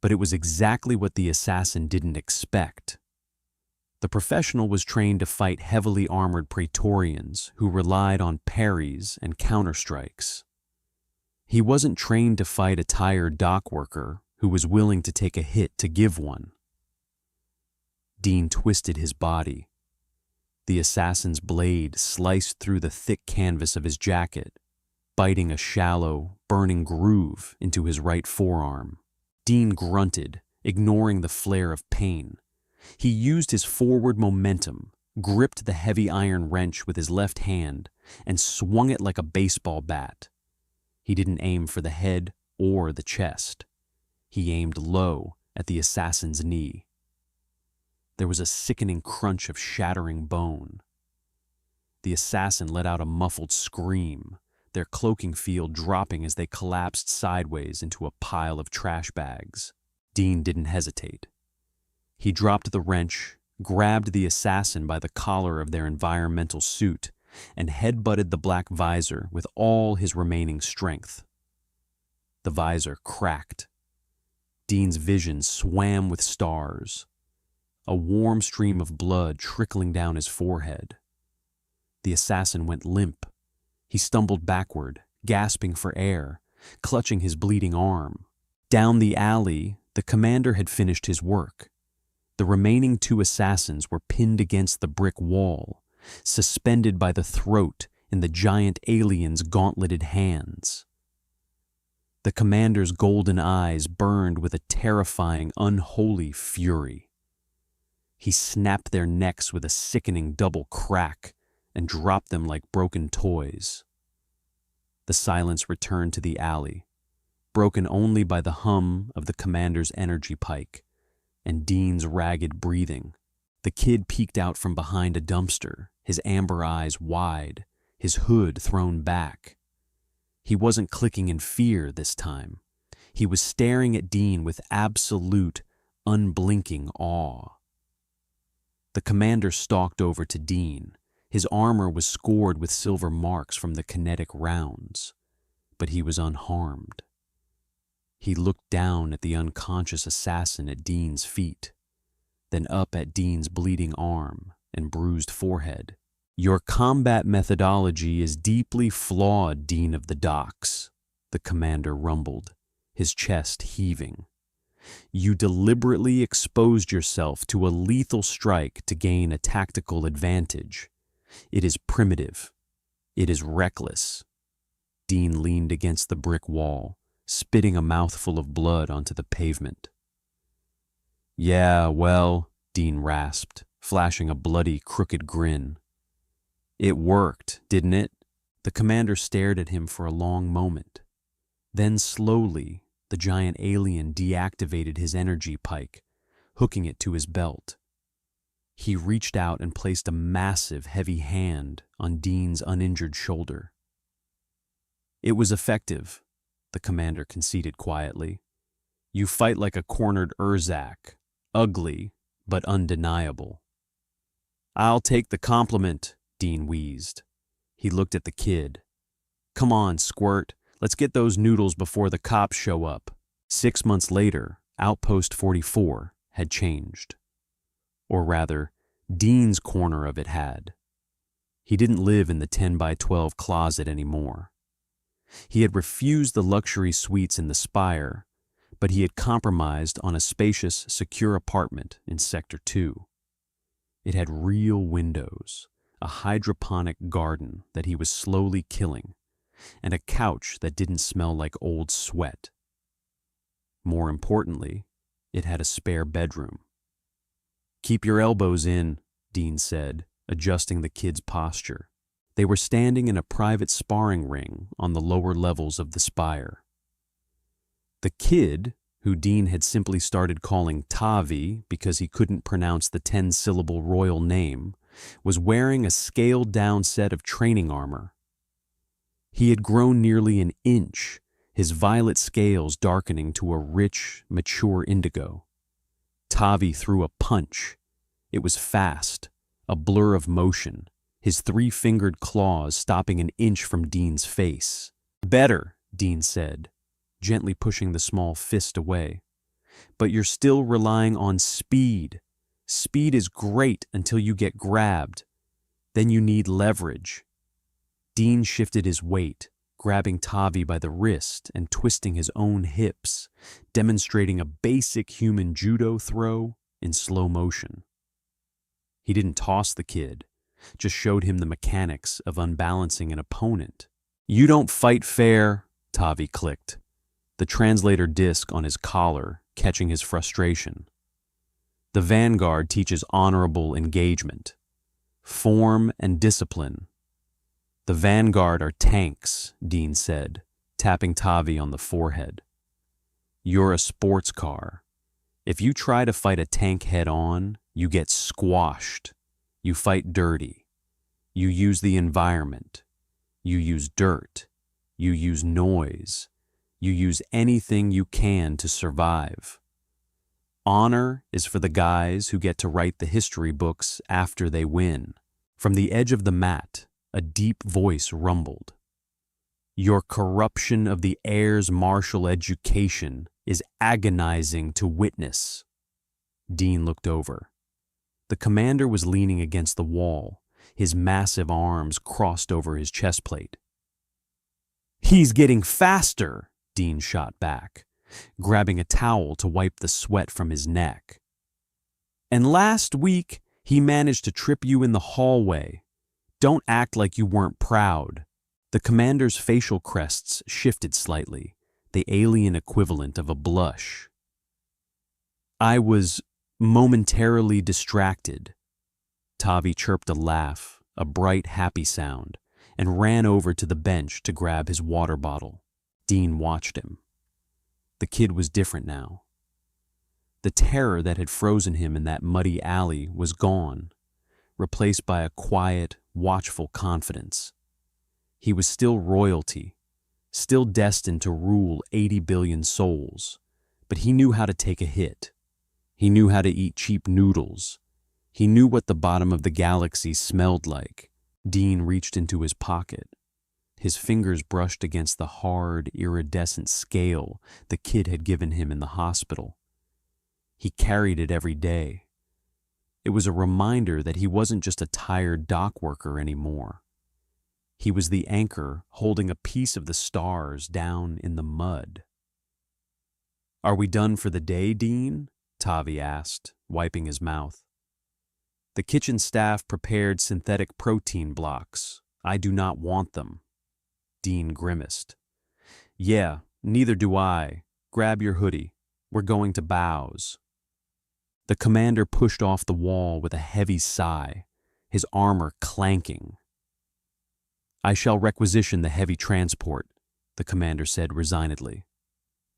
But it was exactly what the assassin didn't expect. The professional was trained to fight heavily armored Praetorians who relied on parries and counterstrikes. He wasn't trained to fight a tired dock worker who was willing to take a hit to give one. Dean twisted his body. The assassin's blade sliced through the thick canvas of his jacket, biting a shallow, burning groove into his right forearm. Dean grunted, ignoring the flare of pain. He used his forward momentum, gripped the heavy iron wrench with his left hand, and swung it like a baseball bat. He didn't aim for the head or the chest. He aimed low at the assassin's knee. There was a sickening crunch of shattering bone. The assassin let out a muffled scream, their cloaking field dropping as they collapsed sideways into a pile of trash bags. Dean didn't hesitate. He dropped the wrench, grabbed the assassin by the collar of their environmental suit, and headbutted the black visor with all his remaining strength. The visor cracked. Dean's vision swam with stars, a warm stream of blood trickling down his forehead. The assassin went limp. He stumbled backward, gasping for air, clutching his bleeding arm. Down the alley, the commander had finished his work. The remaining two assassins were pinned against the brick wall, suspended by the throat in the giant alien's gauntleted hands. The commander's golden eyes burned with a terrifying, unholy fury. He snapped their necks with a sickening double crack and dropped them like broken toys. The silence returned to the alley, broken only by the hum of the commander's energy pike and Dean's ragged breathing. The kid peeked out from behind a dumpster, his amber eyes wide, his hood thrown back. He wasn't clicking in fear this time. He was staring at Dean with absolute, unblinking awe. The commander stalked over to Dean. His armor was scored with silver marks from the kinetic rounds, but he was unharmed. He looked down at the unconscious assassin at Dean's feet, then up at Dean's bleeding arm and bruised forehead. "Your combat methodology is deeply flawed, Dean of the Docks," the commander rumbled, his chest heaving. "You deliberately exposed yourself to a lethal strike to gain a tactical advantage. It is primitive. It is reckless." Dean leaned against the brick wall, spitting a mouthful of blood onto the pavement. "Yeah, well," Dean rasped, flashing a bloody, crooked grin. "It worked, didn't it?" The commander stared at him for a long moment. Then slowly, the giant alien deactivated his energy pike, hooking it to his belt. He reached out and placed a massive, heavy hand on Dean's uninjured shoulder. "It was effective," the commander conceded quietly. "You fight like a cornered Urzak, ugly but undeniable." "I'll take the compliment," Dean wheezed. He looked at the kid. "Come on, Squirt, let's get those noodles before the cops show up." 6 months later, Outpost 44 had changed. Or rather, Dean's corner of it had. He didn't live in the 10x12 closet anymore. He had refused the luxury suites in the Spire, but he had compromised on a spacious, secure apartment in Sector 2. It had real windows, a hydroponic garden that he was slowly killing, and a couch that didn't smell like old sweat. More importantly, it had a spare bedroom. "Keep your elbows in," Dean said, adjusting the kid's posture. They were standing in a private sparring ring on the lower levels of the Spire. The kid, who Dean had simply started calling Tavi because he couldn't pronounce the 10-syllable royal name, was wearing a scaled-down set of training armor. He had grown nearly an inch, his violet scales darkening to a rich, mature indigo. Tavi threw a punch. It was fast, a blur of motion, his 3-fingered claws stopping an inch from Dean's face. "Better," Dean said, gently pushing the small fist away. "But you're still relying on speed. Speed is great until you get grabbed. Then you need leverage. Dean shifted his weight, grabbing Tavi by the wrist and twisting his own hips, demonstrating a basic human judo throw in slow motion. He didn't toss the kid, just showed him the mechanics of unbalancing an opponent. "You don't fight fair," Tavi clicked, the translator disc on his collar catching his frustration. "The Vanguard teaches honorable engagement, form and discipline." "The Vanguard are tanks," Dean said, tapping Tavi on the forehead. "You're a sports car. If you try to fight a tank head-on, you get squashed. You fight dirty. You use the environment. You use dirt. You use noise. You use anything you can to survive. Honor is for the guys who get to write the history books after they win." From the edge of the mat, a deep voice rumbled. "Your corruption of the air's martial education is agonizing to witness." Dean looked over. The commander was leaning against the wall, his massive arms crossed over his chest plate. "He's getting faster," Dean shot back, grabbing a towel to wipe the sweat from his neck. "And last week, he managed to trip you in the hallway. Don't act like you weren't proud." The commander's facial crests shifted slightly, the alien equivalent of a blush. "I was momentarily distracted." Tavi chirped a laugh, a bright, happy sound, and ran over to the bench to grab his water bottle. Dean watched him. The kid was different now. The terror that had frozen him in that muddy alley was gone, replaced by a quiet, watchful confidence. He was still royalty, still destined to rule 80 billion souls, but he knew how to take a hit. He knew how to eat cheap noodles. He knew what the bottom of the galaxy smelled like. Dean reached into his pocket. His fingers brushed against the hard, iridescent scale the kid had given him in the hospital. He carried it every day. It was a reminder that he wasn't just a tired dock worker anymore. He was the anchor holding a piece of the stars down in the mud. "Are we done for the day, Dean?" Tavi asked, wiping his mouth. "The kitchen staff prepared synthetic protein blocks. I do not want them." Dean grimaced. "Yeah, neither do I. Grab your hoodie. We're going to Bow's." The commander pushed off the wall with a heavy sigh, his armor clanking. "I shall requisition the heavy transport," the commander said resignedly.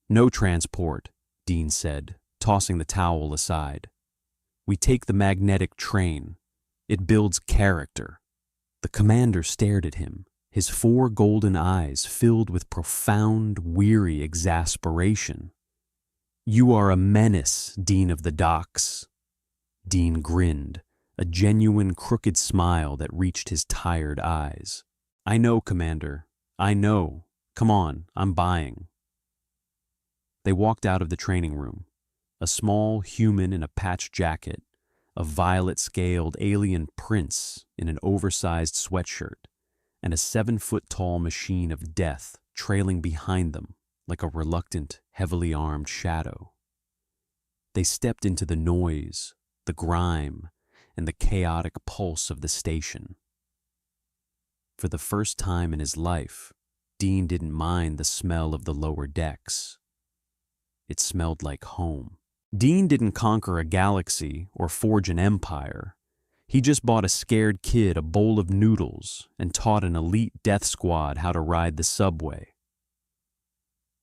"No transport," Dean said, tossing the towel aside. "We take the magnetic train. It builds character." The commander stared at him, his 4 golden eyes filled with profound, weary exasperation. "You are a menace, Dean of the Docks." Dean grinned, a genuine crooked smile that reached his tired eyes. "I know, Commander. I know. Come on, I'm buying." They walked out of the training room, a small human in a patched jacket, a violet-scaled alien prince in an oversized sweatshirt, and a 7-foot-tall machine of death trailing behind them like a reluctant, heavily armed shadow. They stepped into the noise, the grime, and the chaotic pulse of the station. For the first time in his life, Dean didn't mind the smell of the lower decks. It smelled like home. Dean didn't conquer a galaxy or forge an empire. He just bought a scared kid a bowl of noodles and taught an elite death squad how to ride the subway.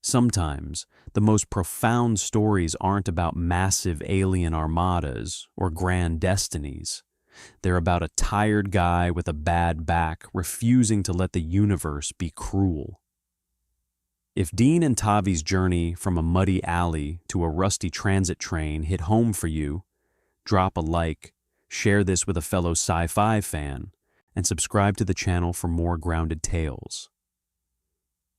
Sometimes, the most profound stories aren't about massive alien armadas or grand destinies. They're about a tired guy with a bad back refusing to let the universe be cruel. If Dean and Tavi's journey from a muddy alley to a rusty transit train hit home for you, drop a like, share this with a fellow sci-fi fan, and subscribe to the channel for more grounded tales.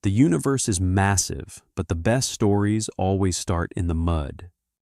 The universe is massive, but the best stories always start in the mud.